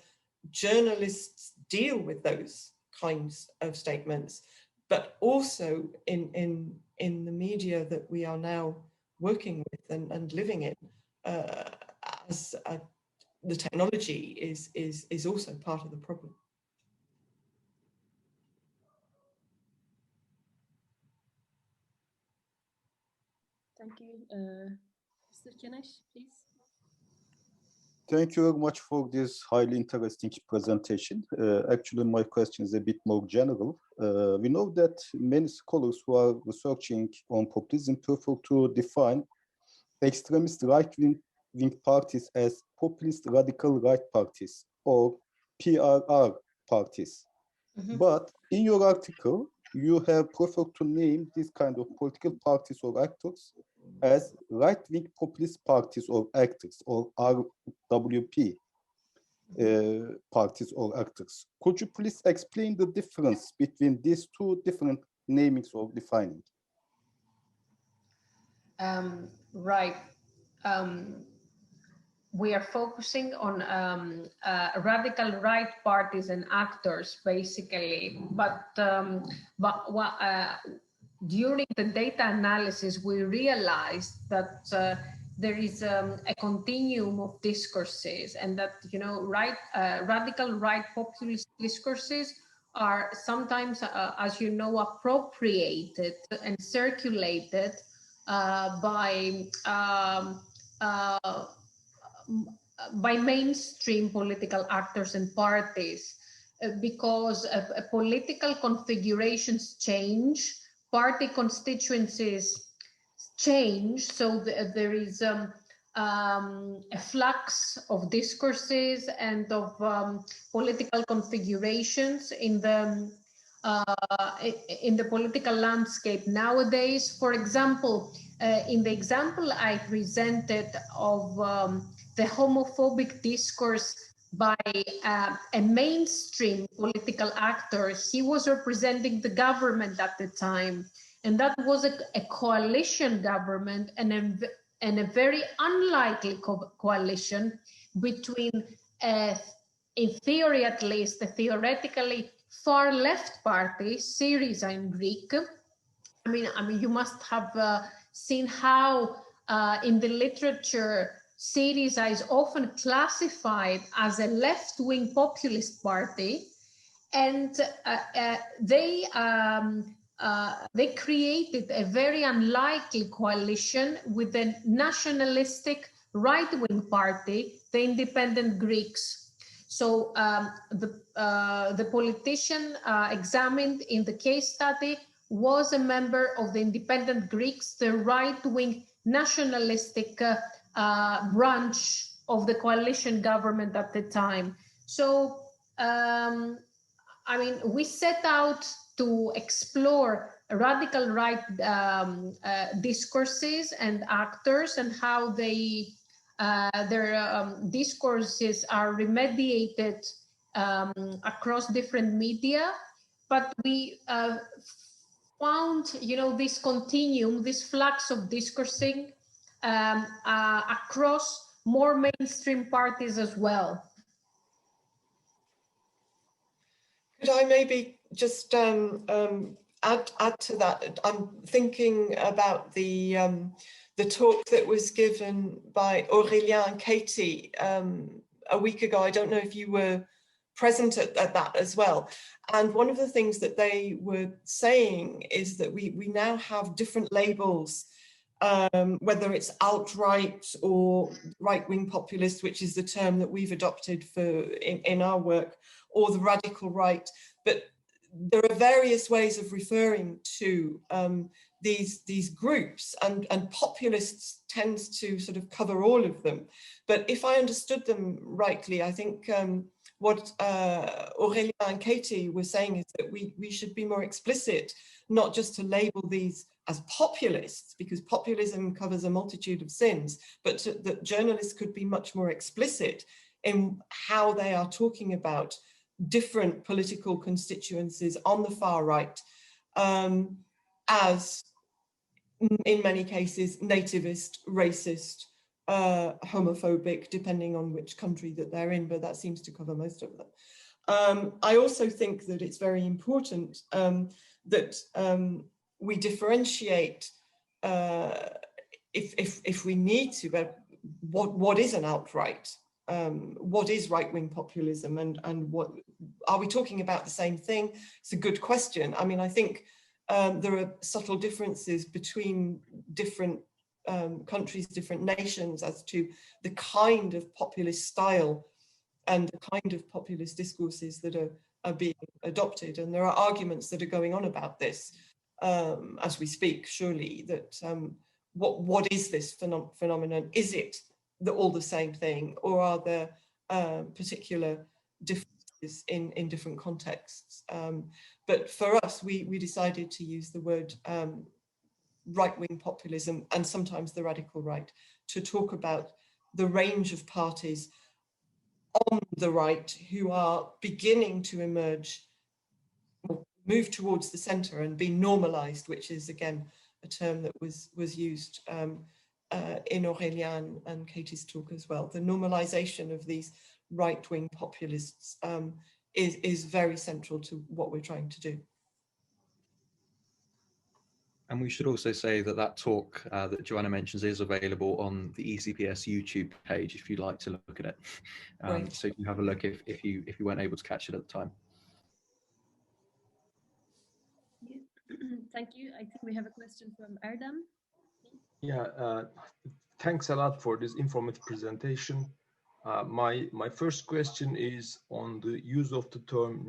journalists deal with those kinds of statements, but also in the media that we are now working with and living in, as the technology is also part of the problem. Thank you. Mr. Kenesh, please. Thank you very much for this highly interesting presentation. Actually, my question is a bit more general. We know that many scholars who are researching on populism prefer to define extremist right-wing parties as populist radical right parties, or PRR parties. Mm-hmm. But in your article, you have preferred to name these kind of political parties or actors as right-wing populist parties or actors, or RWP parties or actors. Could you please explain the difference between these two different namings or defining? Right. We are focusing on radical right parties and actors, basically. But during the data analysis, we realized that there is a continuum of discourses, and that, you know, radical right populist discourses are sometimes, as you know, appropriated and circulated by mainstream political actors and parties, because political configurations change, party constituencies change, so there is a flux of discourses and of political configurations in the political landscape nowadays. For example, in the example I presented of the homophobic discourse by a mainstream political actor, he was representing the government at the time, and that was a coalition government, and a very unlikely coalition between, in theory at least, a theoretically far left party, Syriza in Greek. I mean, you must have seen how in the literature Syriza is often classified as a left-wing populist party, and they created a very unlikely coalition with a nationalistic right-wing party, the Independent Greeks. So the politician examined in the case study was a member of the Independent Greeks, the right-wing nationalistic branch of the coalition government at the time. So, I mean, we set out to explore radical right discourses and actors, and how they their discourses are remediated across different media. But we found, you know, this continuum, this flux of discoursing across more mainstream parties as well. Could I maybe just add to that? I'm thinking about the talk that was given by Aurélien and Katie a week ago. I don't know if you were present at that as well. And one of the things that they were saying is that we now have different labels, whether it's alt-right or right-wing populist, which is the term that we've adopted in our work, or the radical right. But there are various ways of referring to these groups, and populists tends to sort of cover all of them. But if I understood them rightly, I think what Aurélien and Katie were saying is that we should be more explicit, not just to label these as populists, because populism covers a multitude of sins, but that journalists could be much more explicit in how they are talking about different political constituencies on the far right, as in many cases nativist, racist, homophobic, depending on which country that they're in, but that seems to cover most of them. I also think that it's very important that we differentiate, if we need to, what is an outright, what is right-wing populism, and what are we talking about the same thing? It's a good question. I mean, I think there are subtle differences between different countries, different nations, as to the kind of populist style and the kind of populist discourses that are being adopted. And there are arguments that are going on about this as we speak, surely, that what is this phenomenon? Is it all the same thing, or are there particular differences in different contexts? But for us, we decided to use the word right-wing populism and sometimes the radical right to talk about the range of parties on the right who are beginning to emerge, or move towards the center and be normalized, which is again a term that was used in Aurélien and Katie's talk as well. The normalization of these right-wing populists is very central to what we're trying to do. And we should also say that that talk that Joanna mentions is available on the ECPS YouTube page if you'd like to look at it. So you can have a look if you weren't able to catch it at the time. Thank you. I think we have a question from Erdem. Yeah, thanks a lot for this informative presentation. My first question is on the use of the term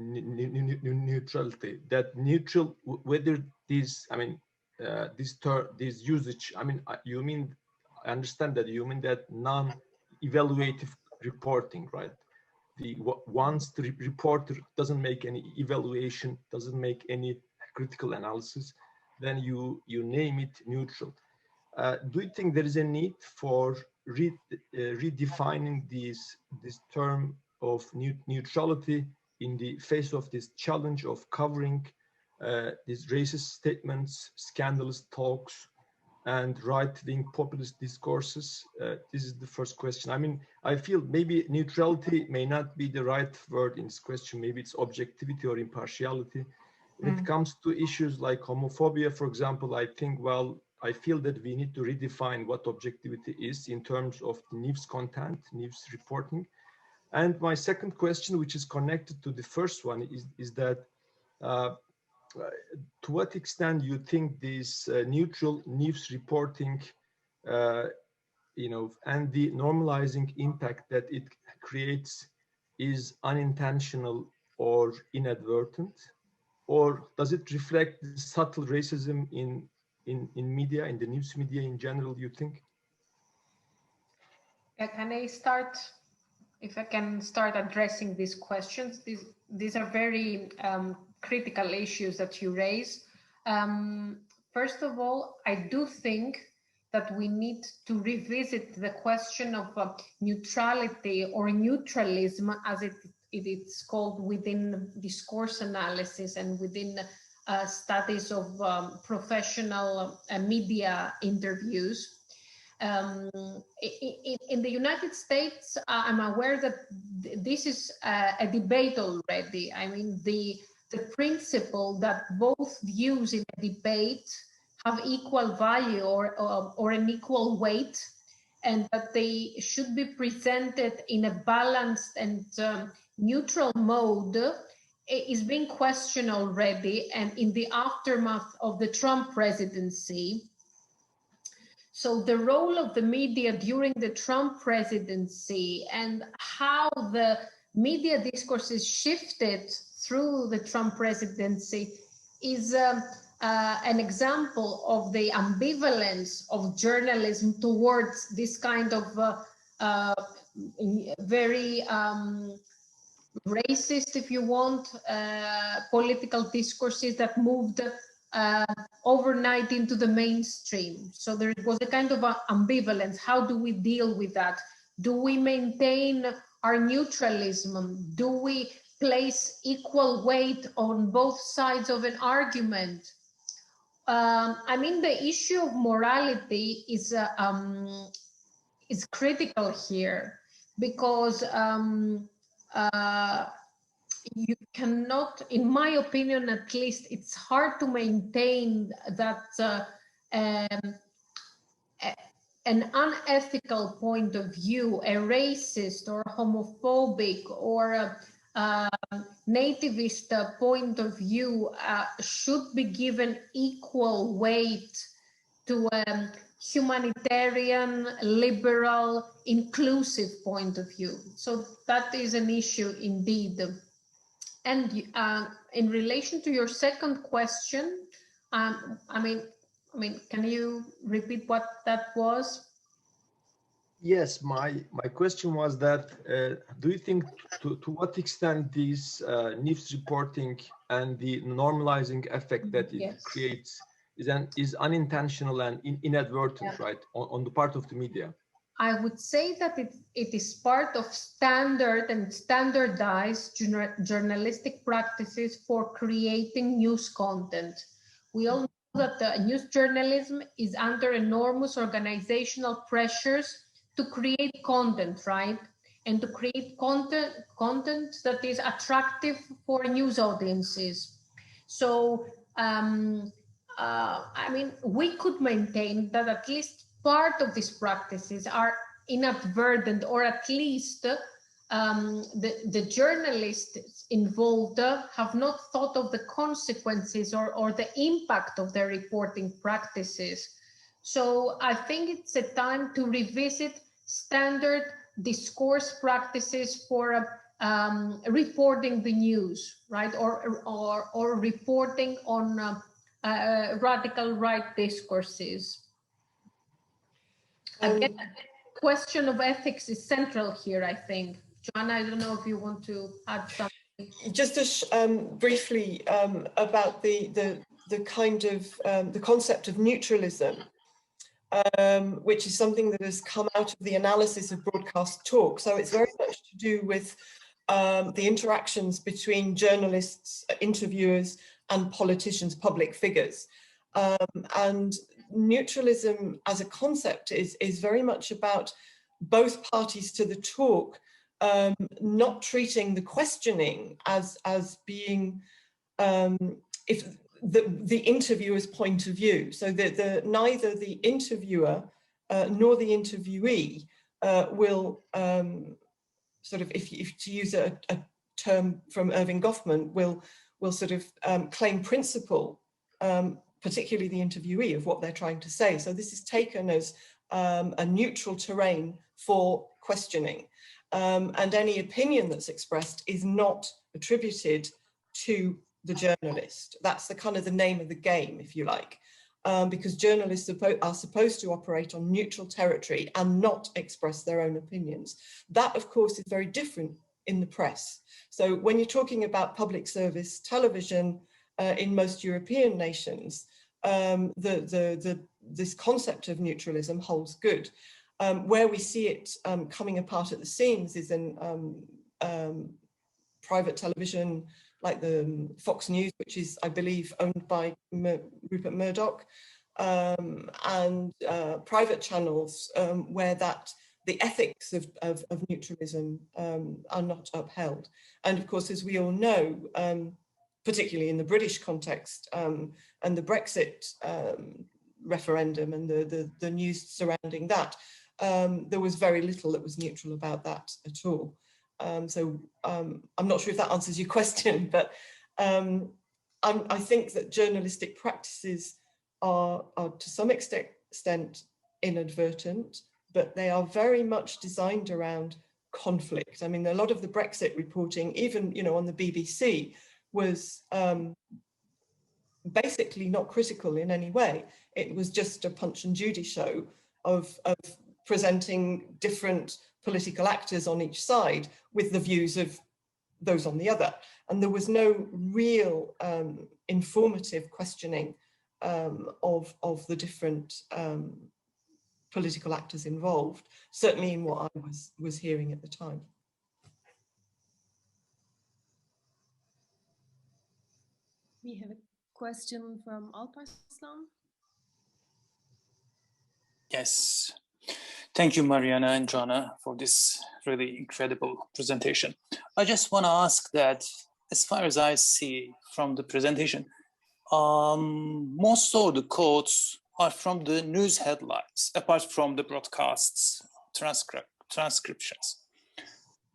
neutrality. That neutral, whether this, I mean, this usage, I mean, you mean, I understand that you mean that non-evaluative reporting, right? Once the reporter doesn't make any evaluation, doesn't make any critical analysis, then you name it neutral. Do you think there is a need for redefining this term of neutrality in the face of this challenge of covering these racist statements, scandalous talks, and right-wing populist discourses? This is the first question. I mean, I feel maybe neutrality may not be the right word in this question. Maybe it's objectivity or impartiality. When it comes to issues like homophobia, for example, I think, well, I feel that we need to redefine what objectivity is in terms of the news content, news reporting. And my second question, which is connected to the first one, is that to what extent you think this neutral news reporting, and the normalizing impact that it creates is unintentional or inadvertent, or does it reflect the subtle racism in media, in the news media in general, you think? Can I start? If I can start addressing these questions, these are very critical issues that you raise. First of all, I do think that we need to revisit the question of neutrality or neutralism, as it is called within discourse analysis and within studies of professional media interviews. In the United States, I'm aware that this is a debate already. I mean, the principle that both views in a debate have equal value or an equal weight, and that they should be presented in a balanced and neutral mode is being questioned already, and in the aftermath of the Trump presidency. So the role of the media during the Trump presidency and how the media discourses shifted through the Trump presidency is an example of the ambivalence of journalism towards this kind of very racist, if you want, political discourses that moved overnight into the mainstream. So there was a kind of ambivalence. How do we deal with that? Do we maintain our neutralism? Do we place equal weight on both sides of an argument? I mean, the issue of morality is critical here, because you cannot, in my opinion at least, it's hard to maintain that an unethical point of view, a racist or homophobic or nativist point of view should be given equal weight to humanitarian, liberal, inclusive point of view. So that is an issue indeed. And in relation to your second question, I mean, can you repeat what that was? Yes, my question was that do you think to what extent this news reporting and the normalizing effect that it creates is unintentional and inadvertent, right, on the part of the media? I would say that it is part of standard and standardized journalistic practices for creating news content. We all know that news journalism is under enormous organizational pressures to create content, right? And to create content that is attractive for news audiences. So, I mean, we could maintain that at least part of these practices are inadvertent, or at least the journalists involved have not thought of the consequences or the impact of their reporting practices. So I think it's a time to revisit standard discourse practices for reporting the news, right? Or reporting on radical right discourses. Again, the question of ethics is central here, I think. Joanna, I don't know if you want to add something. Just briefly about the kind of the concept of neutralism, which is something that has come out of the analysis of broadcast talk. So it's very much to do with the interactions between journalists, interviewers, and politicians, public figures. And neutralism as a concept is very much about both parties to the talk not treating the questioning as being if the interviewer's point of view, so that neither the interviewer nor the interviewee will sort of, if to use a term from Irving Goffman, will sort of claim principle, particularly the interviewee, of what they're trying to say. So this is taken as a neutral terrain for questioning. And any opinion that's expressed is not attributed to the journalist. That's the kind of the name of the game, if you like, because journalists are supposed to operate on neutral territory and not express their own opinions. That, of course, is very different in the press. So when you're talking about public service television in most European nations, this concept of neutralism holds good. Where we see it coming apart at the seams is in private television, like the Fox News, which is, I believe, owned by Rupert Murdoch, and private channels where the ethics of neutralism are not upheld. And of course, as we all know, particularly in the British context and the Brexit referendum and the news surrounding that, there was very little that was neutral about that at all. So I'm not sure if that answers your question, but I think that journalistic practices are to some extent inadvertent, but they are very much designed around conflict. I mean, a lot of the Brexit reporting, even on the BBC, was basically not critical in any way. It was just a Punch and Judy show of presenting different political actors on each side with the views of those on the other. And there was no real informative questioning of the different political actors involved, certainly in what I was hearing at the time. We have a question from Alparslan. Yes. Thank you, Marianna and Joanna, for this really incredible presentation. I just want to ask that, as far as I see from the presentation, most of the quotes are from the news headlines, apart from the broadcasts, transcriptions.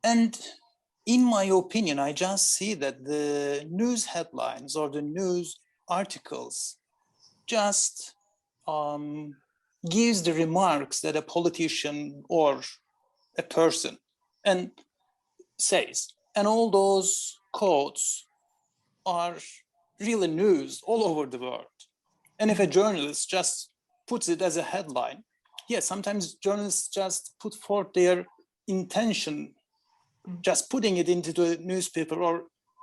And in my opinion, I just see that the news headlines or the news articles just gives the remarks that a politician or a person and says, and all those quotes are really news all over the world. And if a journalist just puts it as a headline, yes, sometimes journalists just put forth their intention, just putting it into the newspaper or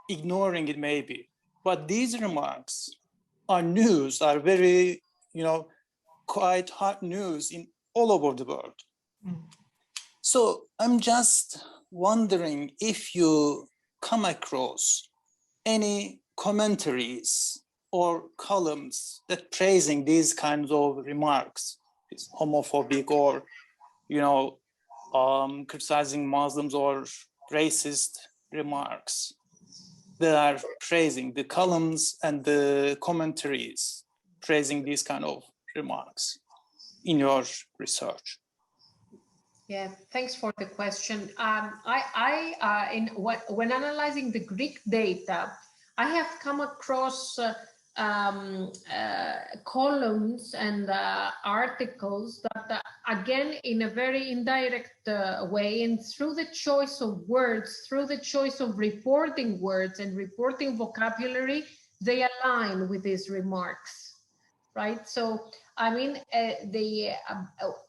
ignoring it maybe. But these remarks are news, are very, quite hard news in all over the world. So I'm just wondering if you come across any commentaries or columns that praising these kinds of remarks, these homophobic or, criticizing Muslims or racist remarks that are praising the columns and the commentaries, praising these kind of remarks in your research. Yeah, thanks for the question. When analyzing the Greek data, I have come across columns and articles that, again, in a very indirect way, and through the choice of words, through the choice of reporting words and reporting vocabulary, they align with these remarks, right? So, I mean,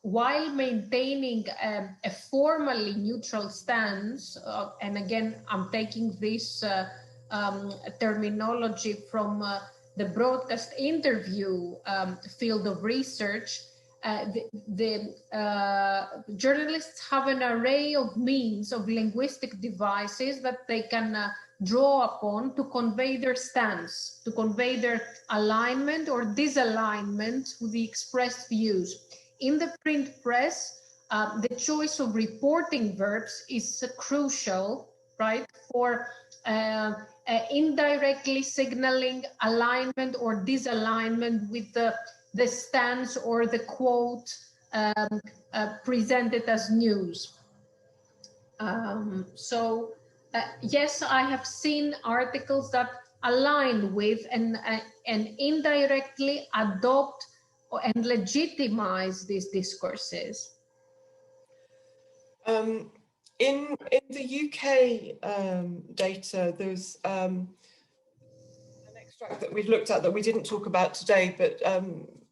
while maintaining a formally neutral stance, and again, I'm taking this terminology from the broadcast interview field of research, the journalists have an array of means of linguistic devices that they can draw upon to convey their stance, to convey their alignment or disalignment with the expressed views. In the print press, the choice of reporting verbs is crucial, right, for indirectly signaling alignment or disalignment with the stance or the quote presented as news. Yes, I have seen articles that align with and indirectly adopt and legitimize these discourses. In the UK data, there's an extract that we've looked at that we didn't talk about today, but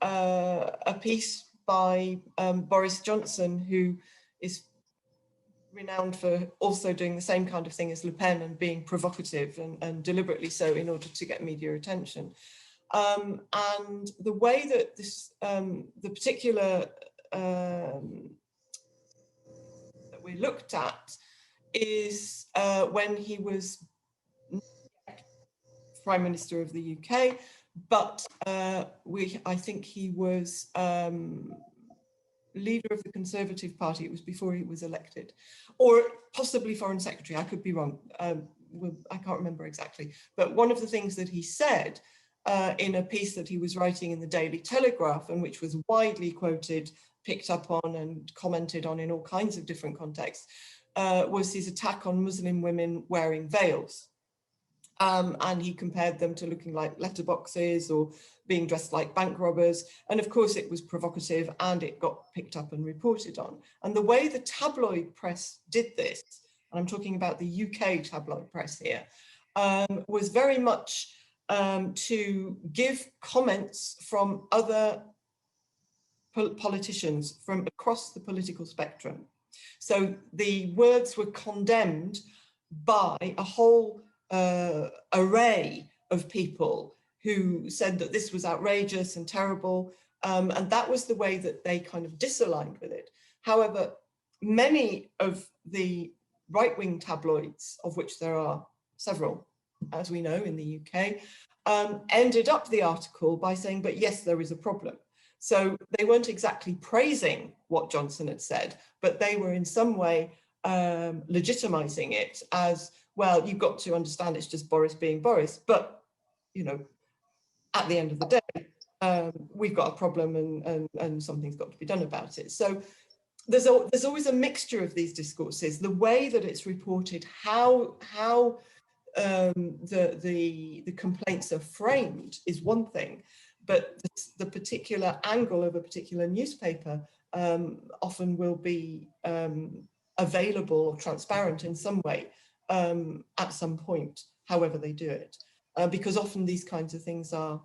a piece by Boris Johnson, who is renowned for also doing the same kind of thing as Le Pen and being provocative and deliberately so in order to get media attention. And the way that this, the particular that we looked at is when he was Prime Minister of the UK, but I think he was leader of the Conservative Party. It was before he was elected, or possibly Foreign Secretary. I could be wrong. I can't remember exactly. But one of the things that he said in a piece that he was writing in the Daily Telegraph, and which was widely quoted, picked up on and commented on in all kinds of different contexts, was his attack on Muslim women wearing veils. And he compared them to looking like letterboxes or being dressed like bank robbers. And of course it was provocative and it got picked up and reported on. And the way the tabloid press did this, and I'm talking about the UK tabloid press here, was very much to give comments from other politicians from across the political spectrum. So the words were condemned by a whole array of people who said that this was outrageous and terrible, and that was the way that they kind of disaligned with it. However, many of the right-wing tabloids, of which there are several, as we know, in the UK, ended up the article by saying, but yes, there is a problem. So they weren't exactly praising what Johnson had said, but they were in some way legitimizing it as, well, you've got to understand it's just Boris being Boris, but, you know, at the end of the day, we've got a problem and something's got to be done about it. So there's always a mixture of these discourses. The way that it's reported, how the complaints are framed is one thing, but the particular angle of a particular newspaper often will be available or transparent in some way at some point, however they do it. Because often these kinds of things are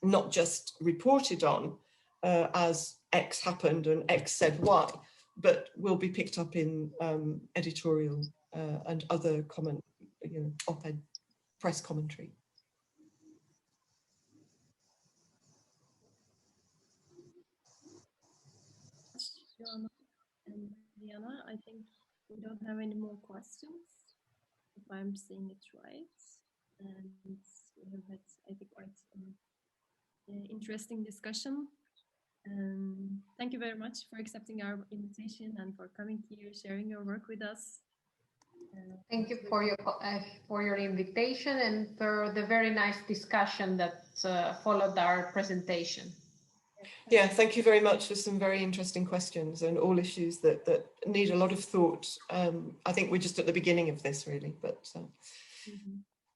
not just reported on as X happened and X said Y, but will be picked up in editorial and other op-ed press commentary. Joanna and Marianna. I think we don't have any more questions, if I'm saying it right. And we have had, I think, quite an interesting discussion. Thank you very much for accepting our invitation and for coming here, sharing your work with us. Thank you for your invitation and for the very nice discussion that followed our presentation. Yeah, thank you very much for some very interesting questions and all issues that need a lot of thought. I think we're just at the beginning of this, really, but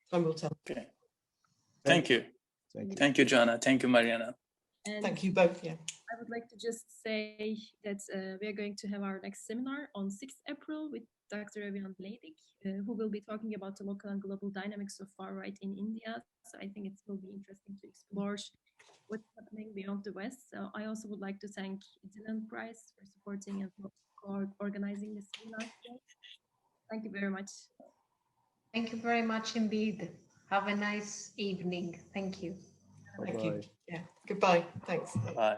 time will tell. Okay. Thank you. Thank you. Thank you, Joanna. Thank you, Marianna. And Thank you both. Yeah. I would like to just say that we are going to have our next seminar on 6th April with Dr. Evaluative, who will be talking about the local and global dynamics of far right in India. So I think it will be interesting to explore what's happening beyond the West. So I also would like to thank Dylan Price for supporting and for organizing this seminar today. Thank you very much. Thank you very much indeed. Have a nice evening. Thank you. Thank you. Yeah. Goodbye. Thanks. Bye.